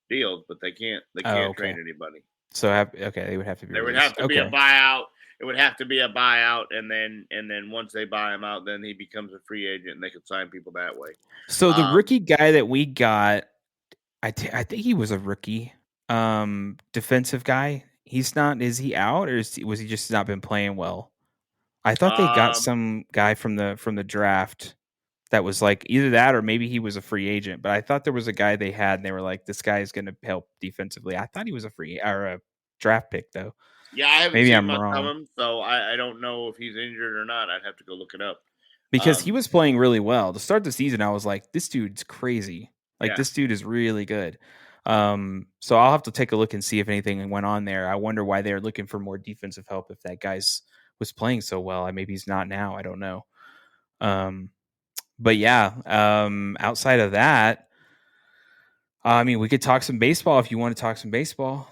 deals, but they can't. They can't okay. trade anybody. So okay, they would have to be There would released. have to be a Okay. buyout. It would have to be a buyout, and then once they buy him out, then he becomes a free agent, and they could sign people that way. So the Um, rookie guy that we got, I think he was a rookie defensive guy. He's not. Is he out, or was he just not been playing well? I thought they got um, some guy from the draft that was like either that or maybe he was a free agent. But I thought there was a guy they had, and they were like, "This guy is going to help defensively." I thought he was a free or a draft pick though. yeah, I haven't Maybe seen I'm much of wrong him, so I don't know if he's injured or not. I'd have to go look it up. because he Um, was playing really well to start the season. I was like, "This dude's crazy! Like yeah, this dude is really good." So I'll have to take a look and see if anything went on there. I wonder why they're looking for more defensive help if that guy's was playing so well. Maybe he's not now. I don't know. Um, but yeah, outside of that, I mean, we could talk some baseball if you want to talk some baseball.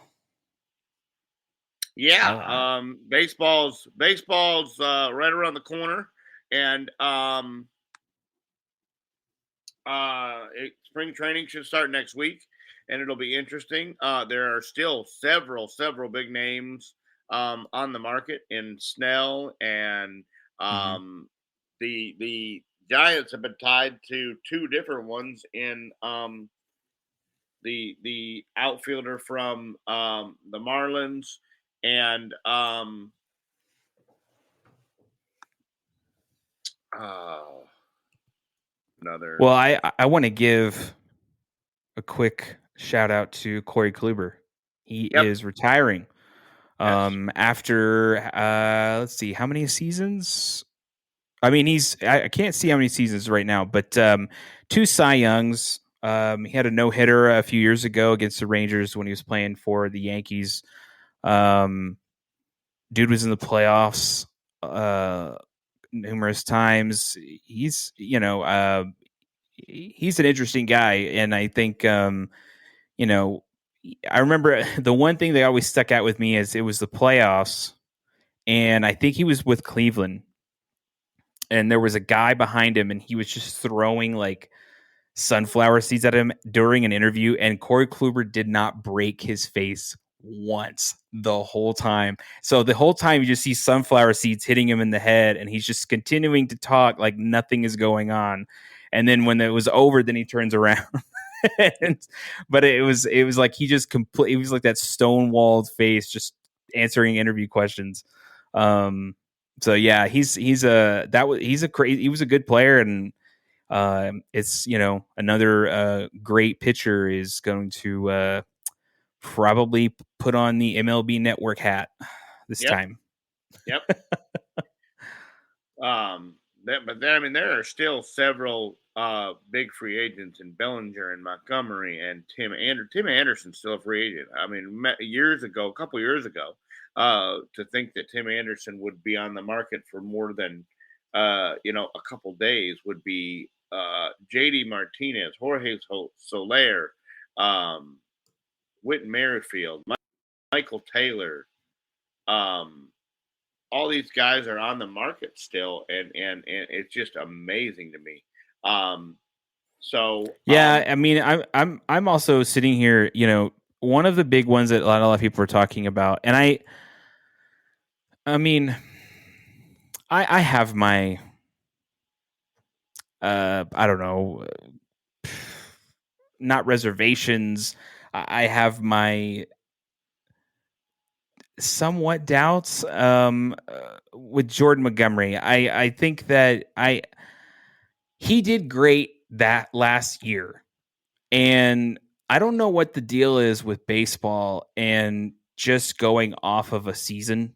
yeah. I Baseball's right around the corner, and spring training should start next week, and it'll be interesting. There are still several big names on the market in Snell, and mhm. um, the Giants have been tied to two different ones in the outfielder from the Marlins and uh, another. Well, I want to give a quick shout out to Corey Kluber. He Yep. is retiring. Yes. After let's see, how many seasons? I mean, I can't see how many seasons right now, but two Cy Youngs. He had a no hitter a few years ago against the Rangers when he was playing for the Yankees. Um, dude was in the playoffs numerous times. He's an interesting guy, and I think you know, I remember the one thing that always stuck out with me is it was the playoffs, and I think he was with Cleveland, and there was a guy behind him, and he was just throwing like sunflower seeds at him during an interview, and Corey Kluber did not break his face once the whole time. So the whole time you just see sunflower seeds hitting him in the head, and he's just continuing to talk like nothing is going on. And then when it was over, then he turns around. and, but it was like he just it was like that stone-walled face just answering interview questions. So yeah, he's he was a good player, and it's another great pitcher is going to probably put on the MLB Network hat this Yep. time. Yep. But then I mean there are still several big free agents in Bellinger and Montgomery and Tim Anderson's still a free agent. I mean a couple years ago, to think that Tim Anderson would be on the market for more than a couple days would be JD Martinez, Jorge Soler, um, Whit Merrifield, Michael Taylor. Um, all these guys are on the market still, and it's just amazing to me. Um, so Yeah, I mean, I'm also sitting here. One of the big ones that a lot of people are talking about, and I mean, I have my I don't know, not reservations. I have my somewhat doubts with Jordan Montgomery. I think that he did great that last year, and I don't know what the deal is with baseball and just going off of a season.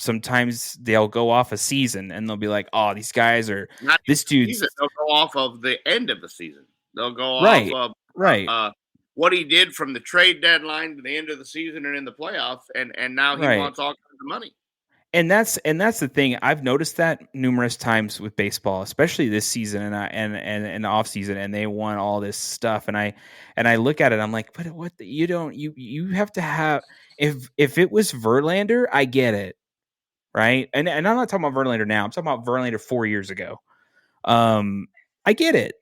Sometimes they'll go off a season and they'll be like, "Oh, these guys are not this even the dude's season, they'll go off of the end of the season. They'll go off right, of right, what he did from the trade deadline to the end of the season and in the playoffs, and now he right." wants all kinds of money. And that's the thing. I've noticed that numerous times with baseball, especially this season and the off season, and they want all this stuff. And I look at it, I'm like, but you don't you have to have if it was Verlander, I get it, right? And I'm not talking about Verlander now. I'm talking about Verlander 4 years ago. I get it.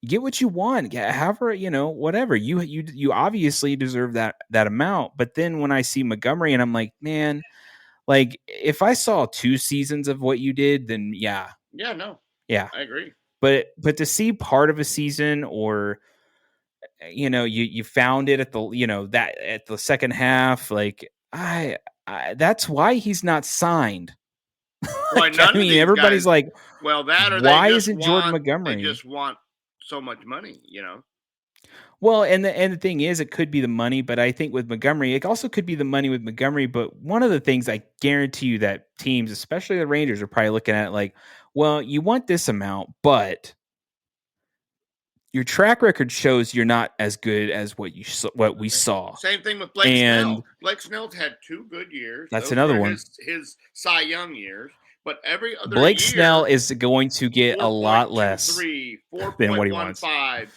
get what you want. However, whatever. You obviously deserve that amount. But then when I see Montgomery and I'm like, man, like if I saw 2 seasons of what you did, then yeah. Yeah, no. Yeah. I agree. But to see part of a season, or you found it at the that at the second half, like I that's why he's not signed. Why Like, I none of mean, these everybody's guys? like, Well, that or why isn't Jordan they Montgomery? just want so much money, you know. Well, and the thing is, it could be the money, but I think with Montgomery, it also could be the money with Montgomery. But one of the things I guarantee you that teams, especially the Rangers, are probably looking at like, well, you want this amount, but your track record shows you're not as good as what we saw. Same thing with Blake And Snell. Blake Snell's had 2 good years. that's Those another were one. his Cy Young years. But every other Blake year, Snell is going to get a lot less 4.23, than what he wants. 4.15,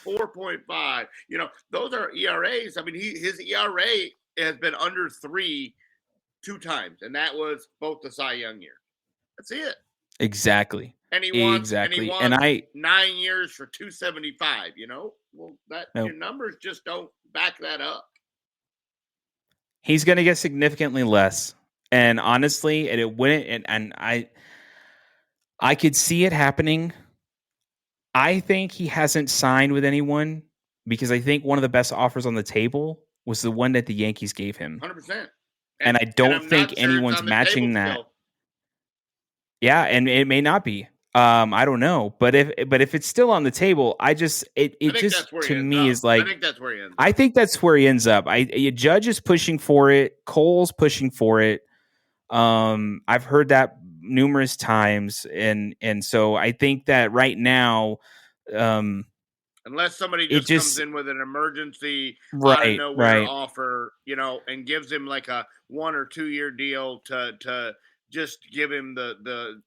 4.5. You know, those are ERAs. I mean, his ERA has been under 3 2 times, and that was both the Cy Young year. That's it. Exactly. And he wants 9 years for 275, you know? Well, your numbers just don't back that up. He's going to get significantly less. And honestly, and it wouldn't, and I could see it happening. I think he hasn't signed with anyone because I think one of the best offers on the table was the one that the Yankees gave him. 100%. And I don't think anyone's matching that. Still. Yeah, and it may not be. I don't know, but if it's still on the table, I just to me is like, I think that's where he ends up. I think that's where he ends up. Judge is pushing for it. Cole's pushing for it. I've heard that numerous times, and so I think that right now, unless somebody just comes in with an emergency out of nowhere offer, you know, and gives him like a 1 or 2 year deal to just give him the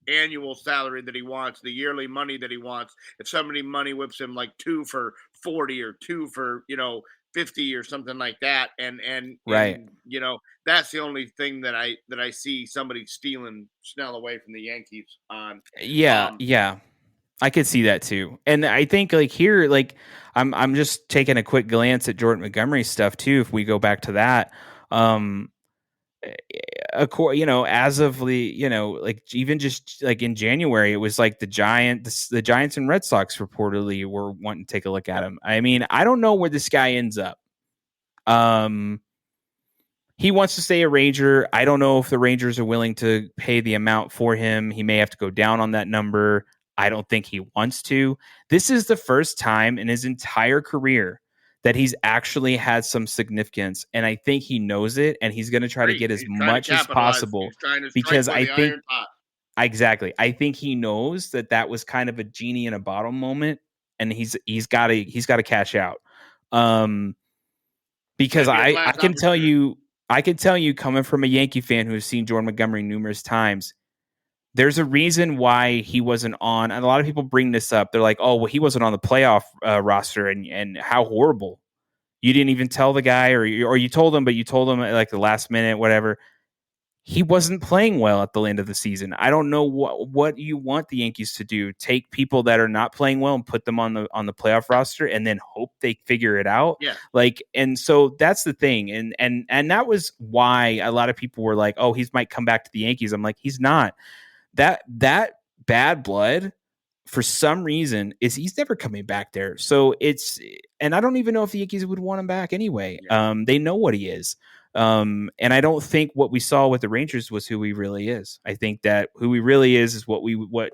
annual salary that he wants, the yearly money that he wants. If somebody money whips him like 2 for 40 or 2 for 50 or something like that, and that's the only thing that I see somebody stealing Snell away from the Yankees on. Yeah. I could see that too. And I think like here, like I'm just taking a quick glance at Jordan Montgomery stuff too. If we go back to that, as of the, like even just like in January, it was like the Giants and Red Sox reportedly were wanting to take a look at him. I mean, I don't know where this guy ends up. He wants to stay a Ranger. I don't know if the Rangers are willing to pay the amount for him. He may have to go down on that number. I don't think he wants to. This is the first time in his entire career that he's actually had some significance, and I think he knows it, and he's going to try to get as much as possible because I think exactly. I think he knows that was kind of a genie in a bottle moment, and he's got to cash out. Because I can tell you coming from a Yankee fan who has seen Jordan Montgomery numerous times, there's a reason why he wasn't on. And a lot of people bring this up. They're like, oh, well, he wasn't on the playoff roster and how horrible. You didn't even tell the guy or you told him, but you told him at like the last minute, whatever. He wasn't playing well at the end of the season. I don't know what you want the Yankees to do. Take people that are not playing well and put them on the playoff roster and then hope they figure it out. Yeah. Like, and so that's the thing. And that was why a lot of people were like, oh, he might come back to the Yankees. I'm like, he's not. That bad blood for some reason he's never coming back there. So and I don't even know if the Yankees would want him back anyway. Yeah. They know what he is. And I don't think what we saw with the Rangers was who he really is. I think that who he really is what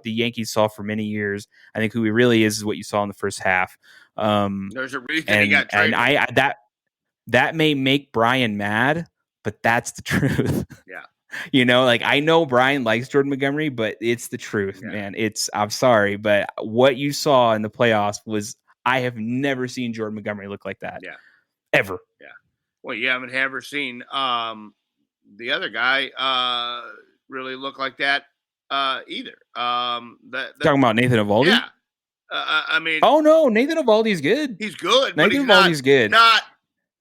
the Yankees saw for many years. I think who he really is what you saw in the first half. There's a reason he got traded. And that may make Brian mad, but that's the truth. Yeah. Like I know Brian likes Jordan Montgomery, but it's the truth, man. I'm sorry, but what you saw in the playoffs was I have never seen Jordan Montgomery look like that. Yeah. Ever. Yeah. Well, you haven't ever seen the other guy really look like that either. Talking about Nathan Eovaldi? Yeah. I mean, oh no, Nathan Eovaldi's good. He's good. Nathan Eovaldi's good. Not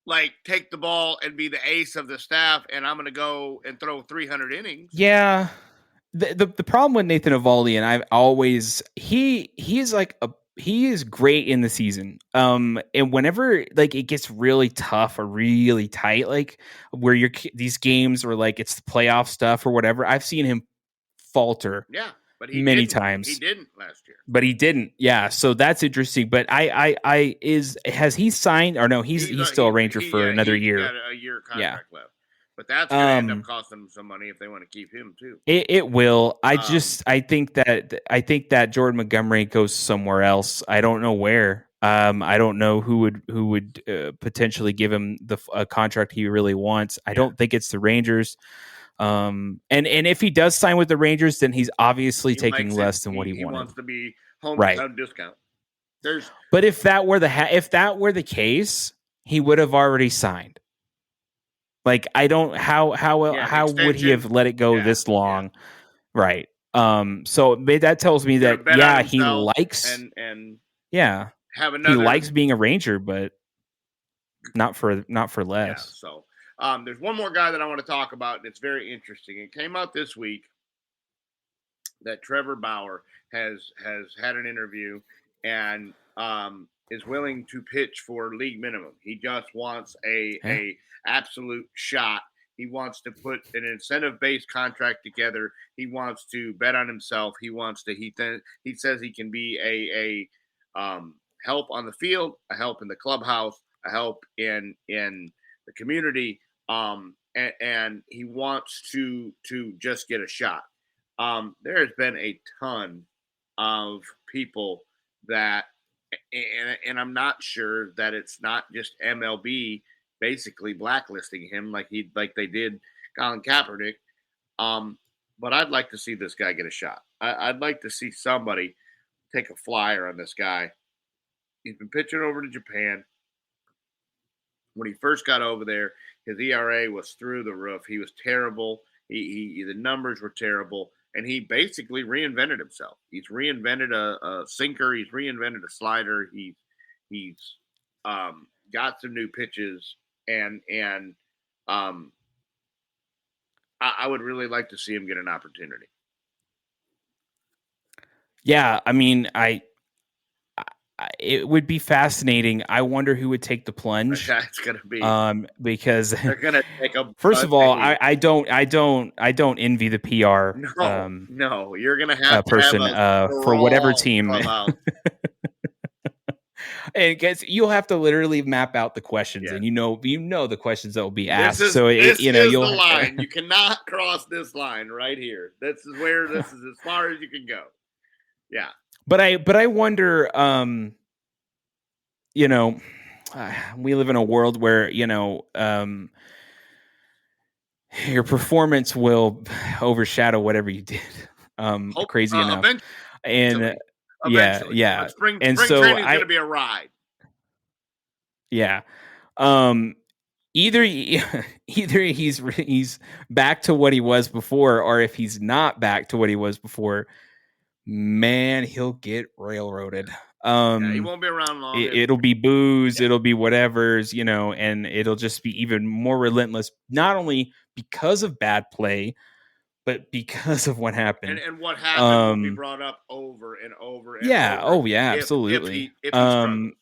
like take the ball and be the ace of the staff, and I'm going to go and throw 300 innings. Yeah. the problem with Nathan Eovaldi, and I've always he is great in the season. And whenever like it gets really tough or really tight, like where these games or like it's the playoff stuff or whatever, I've seen him falter Yeah, but many He times. didn't last year. But he didn't. Yeah, so that's interesting. But has he signed or no? He's still a Ranger for another he's year. got a year Yeah. contract left, but that's going to end up costing them some money if they want to keep him too. It will. I think that Jordan Montgomery goes somewhere else. I don't know where. I don't know who would potentially give him a contract he really wants. I don't think it's the Rangers. And if he does sign with the Rangers, then he's obviously taking less than what he wanted. He wants to be hometown discount. But if that were the case, he would have already signed. Like I don't how would he have let it go this long? Yeah. Right. So that tells me that he likes and have another, he likes being a Ranger, but not for less. Yeah, so there's one more guy that I want to talk about, and it's very interesting. It came out this week that Trevor Bauer has had an interview and is willing to pitch for league minimum. He just wants a absolute shot. He wants to put an incentive-based contract together. He wants to bet on himself. He wants to. He says he can be a help on the field, a help in the clubhouse, a help in the community, and he wants to just get a shot. There has been a ton of people that, and I'm not sure that it's not just MLB basically blacklisting him like they did Colin Kaepernick. But I'd like to see this guy get a shot. I'd like to see somebody take a flyer on this guy. He's been pitching over to Japan. When he first got over there, his ERA was through the roof. He was terrible. The numbers were terrible, and he basically reinvented himself. He's reinvented a sinker. He's reinvented a slider. He's got some new pitches, and I would really like to see him get an opportunity. Yeah, I mean, it would be fascinating. I wonder who would take the plunge. That's gonna be because they're gonna take a. First of all, I don't envy the PR. No, you're gonna have person to have for whatever team. And guess you'll have to literally map out the questions, and you know the questions that will be asked. This is the line. You cannot cross this line right here. This is as far as you can go. Yeah. But I wonder, we live in a world where, your performance will overshadow whatever you did. Crazy enough. Eventually. Yeah. But spring training's going to be a ride. Yeah. Either he's back to what he was before, or if he's not back to what he was before, man, he'll get railroaded. He won't be around long. It'll be booze, it'll be whatever's, and it'll just be even more relentless, not only because of bad play, but because of what happened. And what happened will be brought up over and over and over. Oh yeah, absolutely. If he struggles.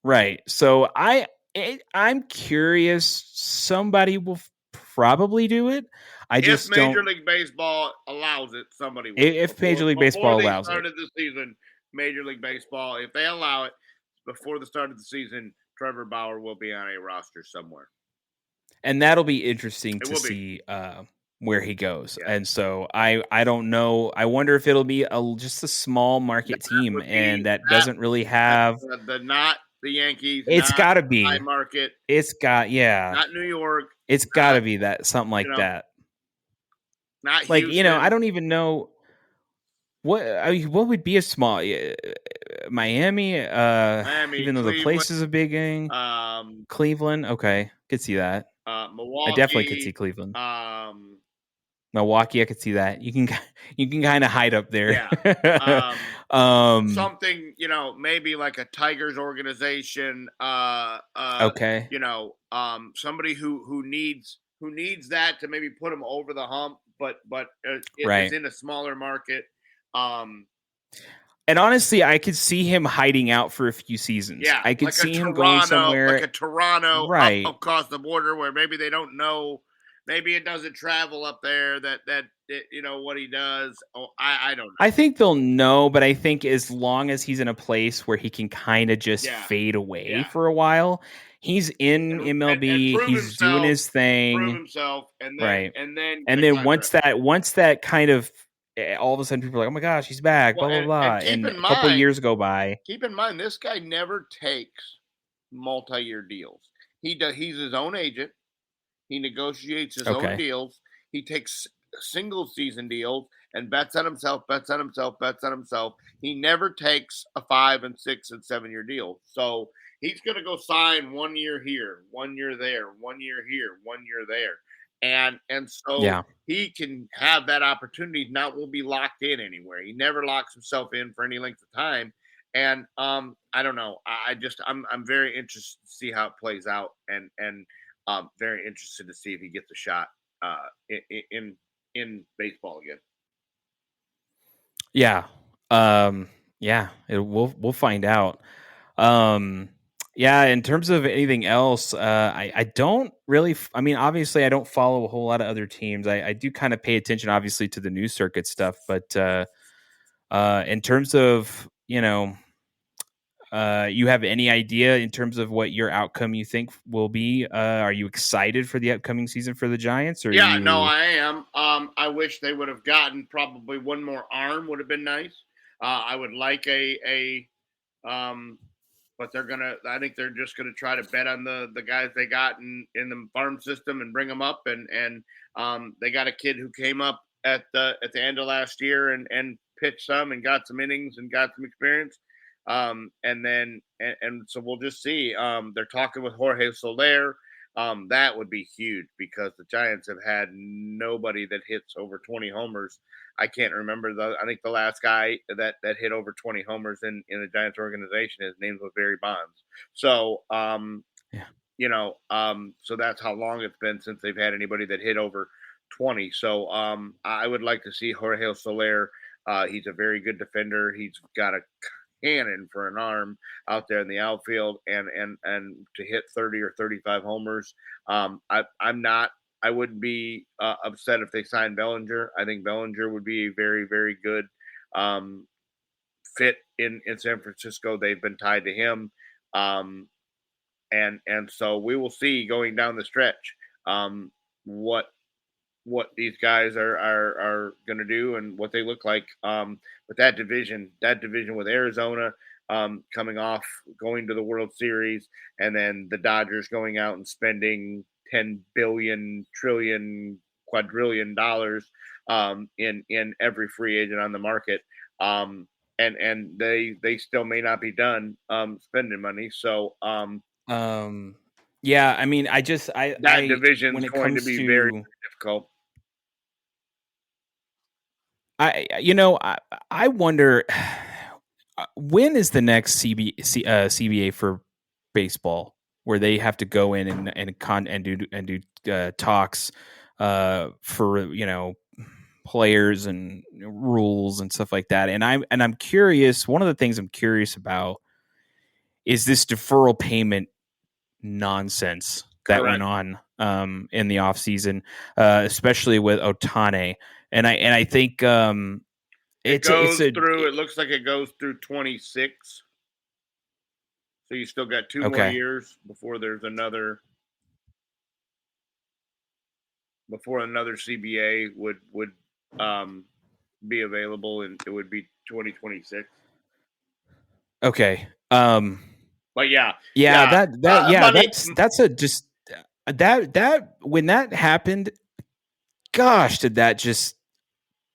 Right. So I'm curious. Somebody will probably do it. If Major League Baseball allows it, somebody will. If Major League Baseball allows it. Before the start of the season, Major League Baseball, if they allow it before the start of the season, Trevor Bauer will be on a roster somewhere. And that'll be interesting to see where he goes. Yeah. And so I don't know. I wonder if it'll be just a small market team and that doesn't really have not the Yankees. It's got to be high market. It's got not New York. It's got to be that something like that. Not like Houston. I don't even know what would be a small Miami. Even though the place is a big game. Cleveland. Okay, could see that. Milwaukee. I definitely could see Cleveland. Milwaukee, I could see that. You can kind of hide up there. Yeah. Something, maybe like a Tigers organization. Okay. Somebody who needs that to maybe put them over the hump. but it's Right. in a smaller market. Um, And honestly, I could see him hiding out for a few seasons. yeah, I could see him going Like somewhere. a Toronto up Right. across the border where maybe they don't know, maybe it doesn't travel up there what he does. Oh, I don't know. I think they'll know, but I think as long as he's in a place where he can kind of just Yeah, fade away yeah, for a while, he's in and MLB, he's doing his prove thing, himself, and right? then get And a then contract. once that kind of all of a sudden people are like, "Oh my gosh, he's back," Well, blah blah blah, and and a couple years go by. keep in mind, this guy never takes multi-year deals. He does. He's his own agent. He negotiates his own Okay. deals. He takes single season deals and bets on himself, bets on himself, bets on himself. He never takes a 5 and 6 and 7 year deal. So he's going to go sign 1 year here, 1 year there, 1 year here, 1 year there. And so Yeah. he can have that opportunity, not will be locked in anywhere. He never locks himself in for any length of time. And I don't know. I'm very interested to see how it plays out, and very interested to see if he gets a shot in baseball again. Yeah. Yeah, we'll find out. Um yeah, in terms of anything else, I don't really I mean, obviously I don't follow a whole lot of other teams. I do kind of pay attention obviously to the news circuit stuff, but in terms of, you have any idea in terms of what your outcome you think will be? Are you excited for the upcoming season for the Giants, or are Yeah, no, you I am. I wish they would have gotten probably one more arm. Would have been nice. I would like um, but they're gonna. I think they're just gonna try to bet on the guys they got in the farm system and bring them up. And they got a kid who came up at the end of last year and pitched some and got some innings and got some experience. And so we'll just see. They're talking with Jorge Soler. That would be huge because the Giants have had nobody that hits over 20 homers. I can't remember I think the last guy that hit over 20 homers in the Giants organization, his name was Barry Bonds. So yeah. so that's how long it's been since they've had anybody that hit over 20. So I would like to see Jorge Soler. He's a very good defender. He's got a cannon for an arm out there in the outfield, and to hit 30 or 35 homers. I wouldn't be upset if they signed Bellinger. I think Bellinger would be a very, very good um, fit in San Francisco. They've been tied to him. And so we will see going down the stretch um, what these guys are going to do and what they look like. But that division with Arizona coming off going to the World Series, and then the Dodgers going out and spending 10 billion trillion quadrillion dollars in every free agent on the market. And they still may not be done spending money. So Yeah, I mean, that I when division's it going to comes be very to difficult. I wonder when is the next CBA for baseball where they have to go in and do talks for players and rules and stuff like that. And I'm curious. One of the things I'm curious about is this deferral payment nonsense that went Correct. on in the offseason, especially with Otane. And I think It it's goes a through. It looks like it goes through 26. So you still got 2 more okay. years before there's another CBA would be available, and it would be 2026. Okay. But yeah, Yeah, money. that's a just that when that happened, gosh,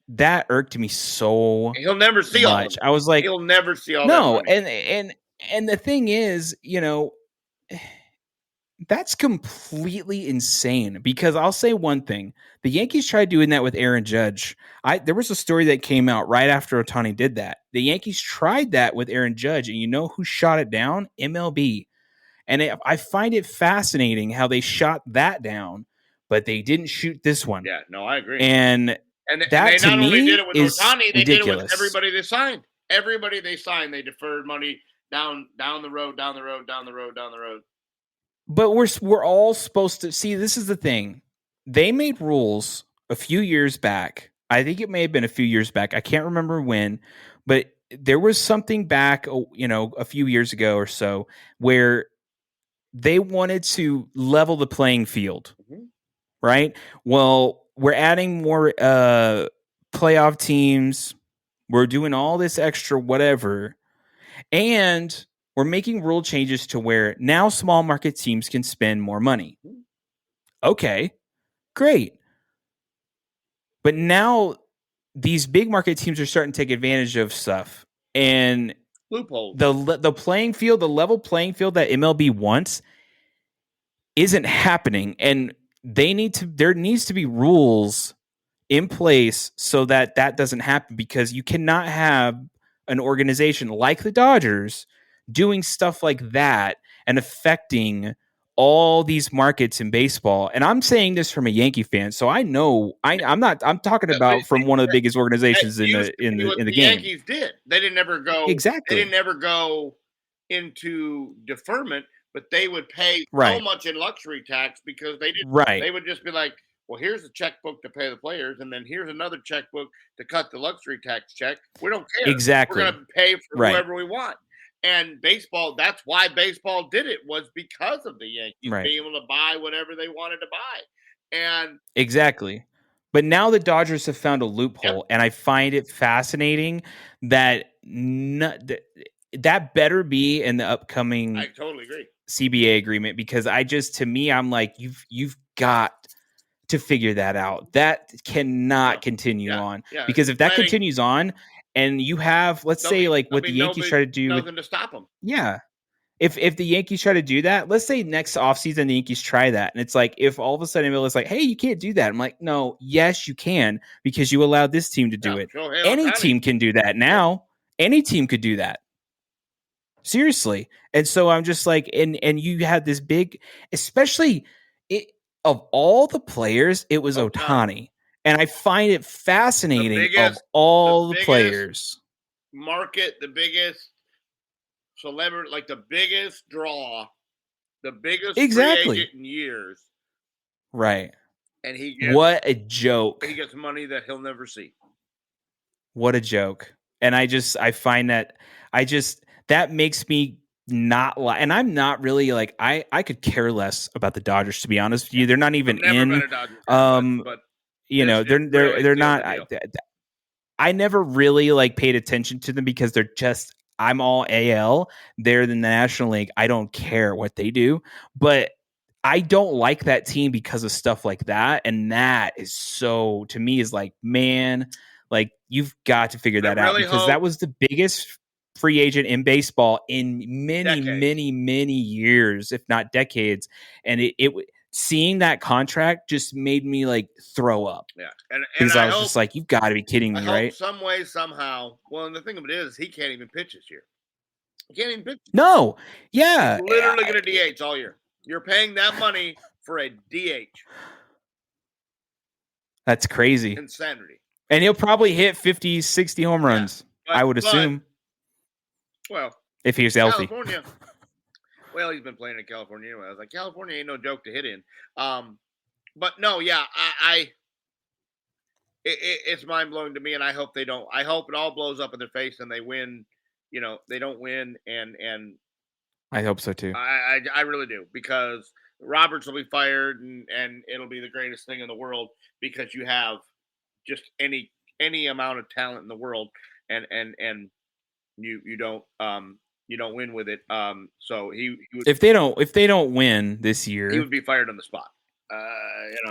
that irked me so He'll never see all of much. it. I was like, He'll never see all that no, money. and the thing is, that's completely insane because I'll say one thing. The Yankees tried doing that with Aaron Judge. There was a story that came out right after Otani did that. The Yankees tried that with Aaron Judge, and you know who shot it down? MLB. And I find it fascinating how they shot that down. but they didn't shoot this one. Yeah, no, I agree. And And that they to not only me did it with is Ohtani, they did it with ridiculous. everybody they signed. Everybody they signed, they deferred money down the road. But we're all supposed to see. This is the thing. They made rules a few years back. I think it may have been a few years back. I can't remember when, but there was something back, a few years ago or so, where they wanted to level the playing field. Mhm. Right? Well, we're adding more playoff teams. We're doing all this extra whatever. And we're making rule changes to where now small market teams can spend more money. Okay, great. But now these big market teams are starting to take advantage of stuff. And Loopholes. the playing field, the level playing field that MLB wants isn't happening. And there needs to be rules in place so that doesn't happen, because you cannot have an organization like the Dodgers doing stuff like that and affecting all these markets in baseball. And I'm saying this from a Yankee fan, so I know I'm talking about from one of the biggest organizations in the game. Yankees did. They didn't ever go Exactly. They didn't ever go into deferment, but they would pay so Right. much in luxury tax because they didn't. Right. They would just be like, well, here's a checkbook to pay the players, and then here's another checkbook to cut the luxury tax check. We don't care. Exactly. We're going to pay for Right. whoever we want. And baseball, that's why baseball did it, was because of the Yankees Right. being able to buy whatever they wanted to buy. And exactly. But now the Dodgers have found a loophole, and I find it fascinating that that better be in the upcoming I totally agree. CBA agreement, because I'm like, you've got to figure that out. That cannot continue on, because if that continues on, and you have, let's say, like what the Yankees try to do, nothing to stop them. Yeah. If the Yankees try to do that, let's say next offseason the Yankees try that, and it's like, if all of a sudden it's like, hey, you can't do that. I'm like, no, yes, you can, because you allowed this team to do it. Any team can do that now. Any team could do that. Seriously. And so I'm just like, and you had this big, especially of all the players, it was Ohtani. And I find it fascinating of all the players. Market, the biggest celebrity, like the biggest draw, the biggest free agent in years. Right. And he gets, what a joke. He gets money that he'll never see. What a joke. And I find that that makes me not like, and I'm not really like, I could care less about the Dodgers, to be honest with you. They're not even in, but they're not. I never really like paid attention to them, because they're just, I'm all AL. They're in the National League. I don't care what they do, but I don't like that team because of stuff like that. And that is so, to me, is like, man, like, you've got to figure that out, because that was the biggest free agent in baseball in many years, if not decades. And it seeing that contract just made me like throw up. Yeah. And because I was just like, you've got to be kidding me, right? Some way, somehow. Well, and the thing of it is, he can't even pitch this year. He can't even pitch. No. Yeah. He's literally going to DH all year. You're paying that money for a DH. That's crazy. Insanity. And he'll probably hit 50, 60 home runs, I would assume. Well, if he was healthy. California. Well, he's been playing in California anyway. I was like, California ain't no joke to hit in. But no, yeah, it's mind blowing to me, and I hope they don't. I hope it all blows up in their face and they win. You know, they don't win, and I hope so too. I really do, because Roberts will be fired, and it'll be the greatest thing in the world, because you have just any amount of talent in the world, and you don't win with it. So he would, if they don't win this year, he would be fired on the spot.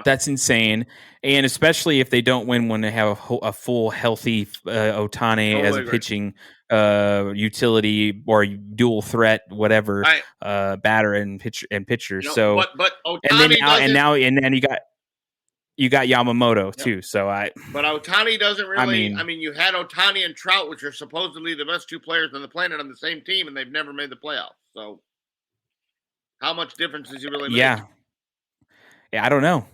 That's insane, and especially if they don't win when they have a full healthy Ohtani as a pitching utility or dual threat, whatever, batter and pitcher. So, but Ohtani and then you got Yamamoto too. So but Ohtani doesn't really. I mean, you had Ohtani and Trout, which are supposedly the best two players on the planet, on the same team, and they've never made the playoffs. So, how much difference does he really make? Yeah, I don't know.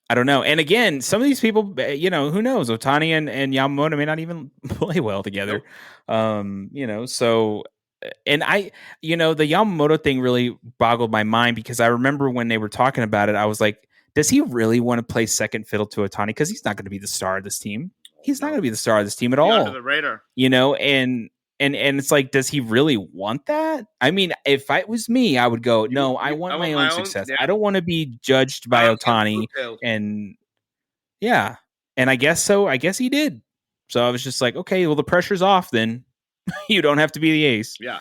I don't know. And again, some of these people, who knows? Otani and Yamamoto may not even play well together. Nope. So and the Yamamoto thing really boggled my mind because I remember when they were talking about it, I was like, does he really want to play second fiddle to Otani? Because he's not going to be the star of this team. He's not No. going to be the star of this team at Be under all. the radar. And it's like, does he really want that? I mean, if it was me, I would go, no, I want my own success. Yeah. I don't want to be judged by Otani. And yeah, and I guess so. I guess he did. So I was just like, okay, well, the pressure's off then. You don't have to be the ace. Yeah.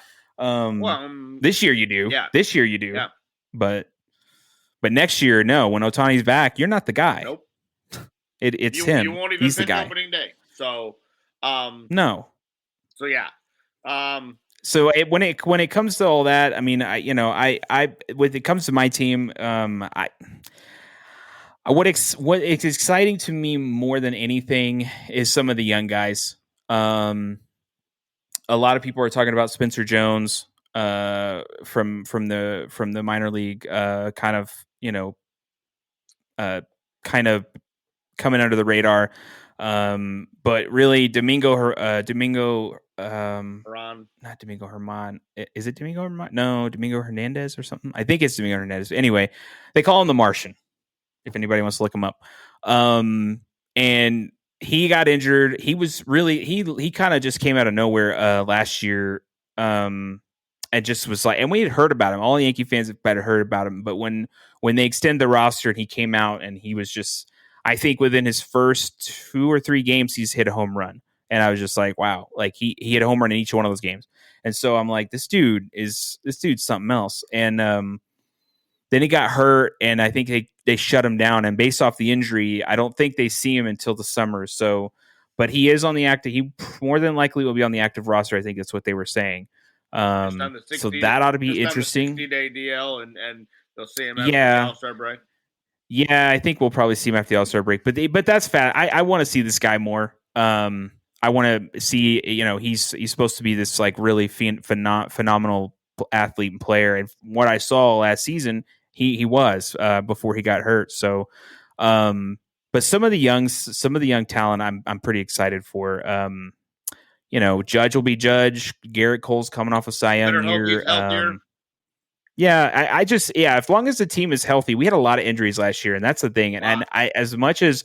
This year you do. Yeah. This year you do. Yeah. But next year, no. When Otani's back, you're not the guy. Nope. It's him. You won't even He's the pitch guy. opening day. So, no. So yeah. So when it comes to all that, I mean, when it comes to my team, what is exciting to me more than anything is some of the young guys. A lot of people are talking about Spencer Jones from the minor league, kind of coming under the radar. But really, Domingo, not Domingo Herman. Is it Domingo Herman? No, Domingo Hernandez or something. I think it's Domingo Hernandez. Anyway, they call him the Martian. If anybody wants to look him up, and he got injured. He was really he kind of just came out of nowhere last year, and just was like, and we had heard about him. All the Yankee fans had heard about him, but when they extend the roster and he came out and he was just, I think within his first 2 or 3 games, he's hit a home run. And I was just like, wow, like he hit a home run in each one of those games. And so I'm like, this dude's something else. And then he got hurt, and I think they shut him down. And based off the injury, I don't think they see him until the summer. So, but he is on the active. He more than likely will be on the active roster. I think that's what they were saying. So that ought to be interesting. 60-day DL, and they'll see him after the All-Star break. Yeah, I think we'll probably see him after the All-Star break. But that's fat. I want to see this guy more. I want to see. He's supposed to be this like really phenomenal athlete and player. And from what I saw last season, he was before he got hurt. So, but some of the young talent, I'm pretty excited for. Judge will be Judge. Garrett Cole's coming off a Cy Young year. Yeah, I just as long as the team is healthy, we had a lot of injuries last year, and that's the thing. And I as much as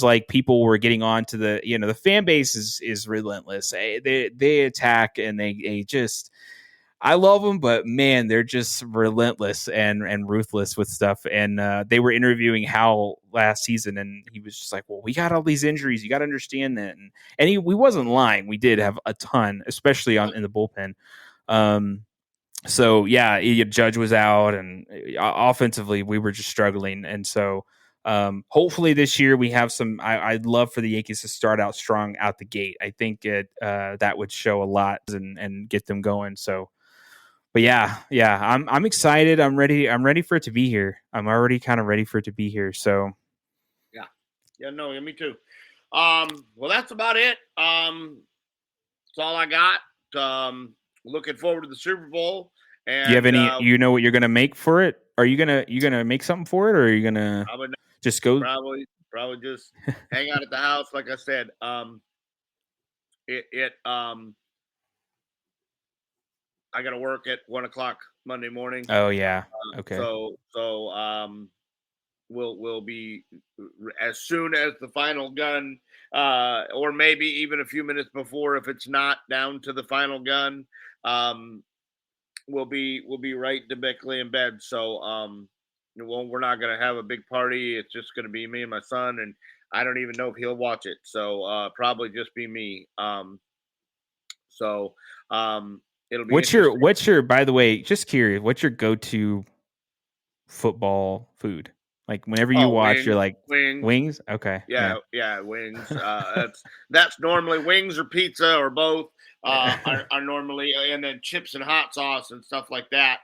like people were getting on to the fan base is relentless. They attack and they just. I love them, but man, they're just relentless and ruthless with stuff. And they were interviewing Hal last season, and he was just like, "Well, we got all these injuries. You got to understand that." And he wasn't lying. We did have a ton, especially in the bullpen. So yeah, Judge was out, and offensively we were just struggling. And so hopefully this year we have some. I'd love for the Yankees to start out strong out the gate. I think that would show a lot and get them going. So. But yeah, I'm excited. I'm ready for it to be here. I'm already kind of ready for it to be here. So yeah, no, me too. Well, that's about it. That's all I got. Looking forward to the Super Bowl. And do you have any? You know what you're gonna make for it? Are you gonna make something for it, or are you gonna just go? Probably just hang out at the house. Like I said, I got to work at 1:00 Monday morning. Oh yeah. Okay. So we'll be as soon as the final gun, or maybe even a few minutes before, if it's not down to the final gun, we'll be right debically in bed. So we're not gonna have a big party. It's just gonna be me and my son, and I don't even know if he'll watch it. So probably just be me. It'll be what's your by the way, just curious, what's your go-to football food? Like whenever you watch, wings, you're like wings. Okay. Yeah, wings. That's normally wings or pizza or both are normally, and then chips and hot sauce and stuff like that.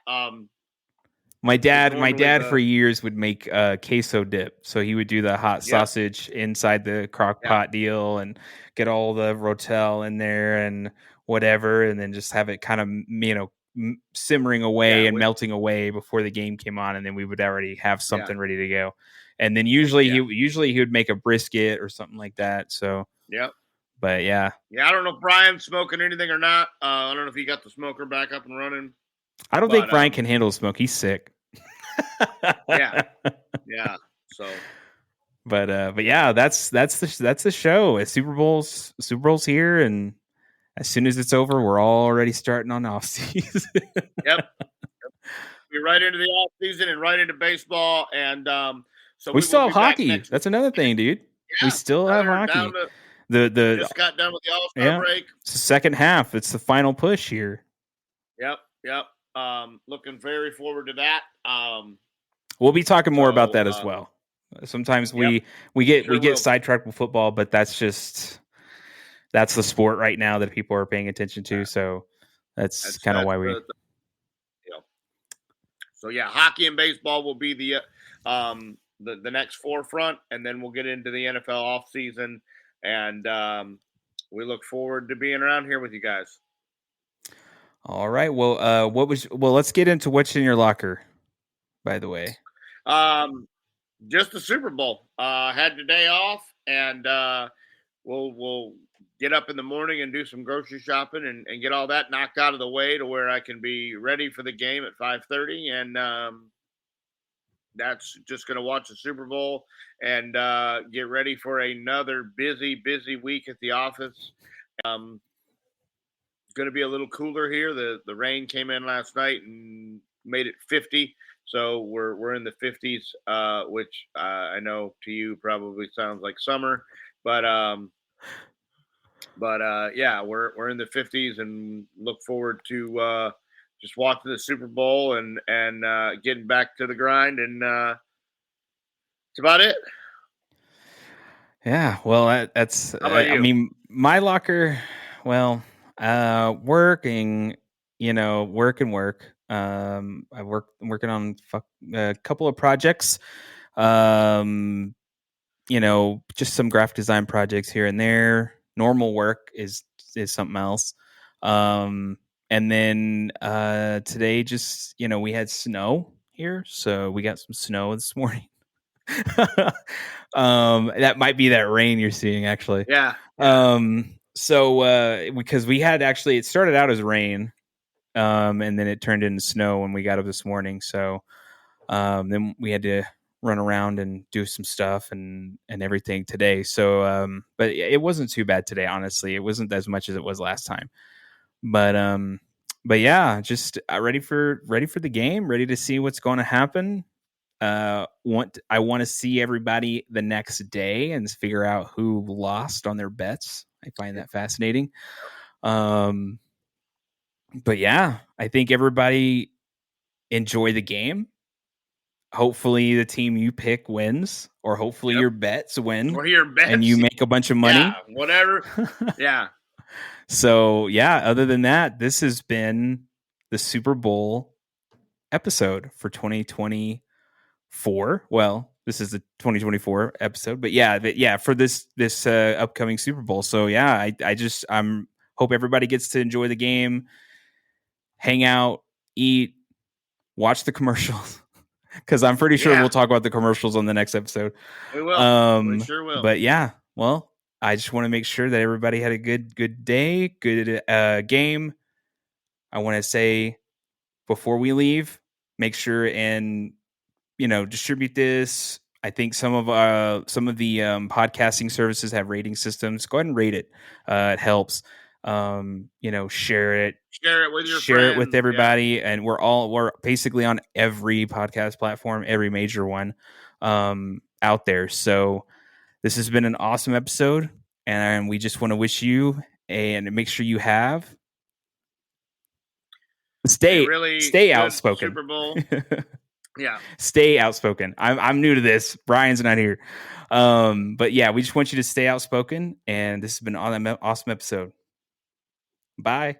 My dad for years would make queso dip. So he would do the hot sausage inside the crock pot deal and get all the rotel in there and whatever, and then just have it kind of simmering away Yeah, and we- melting away before the game came on, and then we would already have something Yeah. ready to go. And then usually Yeah. he would make a brisket or something like that. So, Yep. but yeah, Yeah, I don't know if Brian's smoking anything or not. I don't know if he got the smoker back up and running. I don't think But, Brian can handle smoke. He's sick. Yeah. Yeah. So, But yeah, that's the show. Super Bowl's here, and as soon as it's over, we're already starting on off season. yep. We're right into the off season and right into baseball. And so We we still will have be back hockey. next That's week. another thing, dude. Yeah, We still have they're hockey. down to, The just got done with the All-Star yeah, break. it's the second half. It's the final push here. Yep. Looking very forward to that. We'll be talking more about So, that as well. Sometimes yep, we get sure will. sidetracked with football, but that's the sport right now that people are paying attention to. So that's kind of why we. So yeah, hockey and baseball will be the next forefront, and then we'll get into the NFL off season, and we look forward to being around here with you guys. All right. Well, let's get into what's in your locker. By the way, just the Super Bowl. Had the day off, and we'll get up in the morning and do some grocery shopping and get all that knocked out of the way to where I can be ready for the game at 5:30, and that's just going to watch the Super Bowl and get ready for another busy week at the office. Going to be a little cooler here. The rain came in last night and made it 50, so we're in the 50s, which I know to you probably sounds like summer, but yeah, we're in the 50s and look forward to just watching the Super Bowl and getting back to the grind, and that's about it. yeah. Well, that's. How about you? I mean, my locker. Well, working. Work and work. I'm working on a couple of projects. Just some graphic design projects here and there. Normal work is something else. And then today, just we had snow here, so we got some snow this morning. That might be that rain you're seeing, actually. Yeah. So because we had it started out as rain, and then it turned into snow when we got up this morning. So then we had to run around and do some stuff and everything today. So but it wasn't too bad today, honestly. It wasn't as much as it was last time. But yeah, just ready for the game, ready to see what's going to happen. I want to see everybody the next day and figure out who lost on their bets. I find that fascinating. But yeah, I think everybody enjoy the game. Hopefully the team you pick wins, or hopefully your bets win, or your bets, and you make a bunch of money. Yeah, whatever. Yeah. So yeah, other than that, this has been the Super Bowl episode for 2024. Well, this is the 2024 episode, but yeah, for this upcoming Super Bowl. So yeah, I'm hope everybody gets to enjoy the game, hang out, eat, watch the commercials. Because I'm pretty sure we'll talk about the commercials on the next episode. We will. We sure will. But yeah, well, I just want to make sure that everybody had a good day, good game. I want to say before we leave, make sure and distribute this. I think some of the podcasting services have rating systems. Go ahead and rate it. It helps. Share it. Share it with your share friends. It with everybody, and we're basically on every podcast platform, every major one out there. So this has been an awesome episode, and we just want to wish you and make sure you have stay outspoken. Super Bowl. Yeah. Stay outspoken. I'm new to this. Brian's not here. But yeah, we just want you to stay outspoken, and this has been an awesome episode. Bye.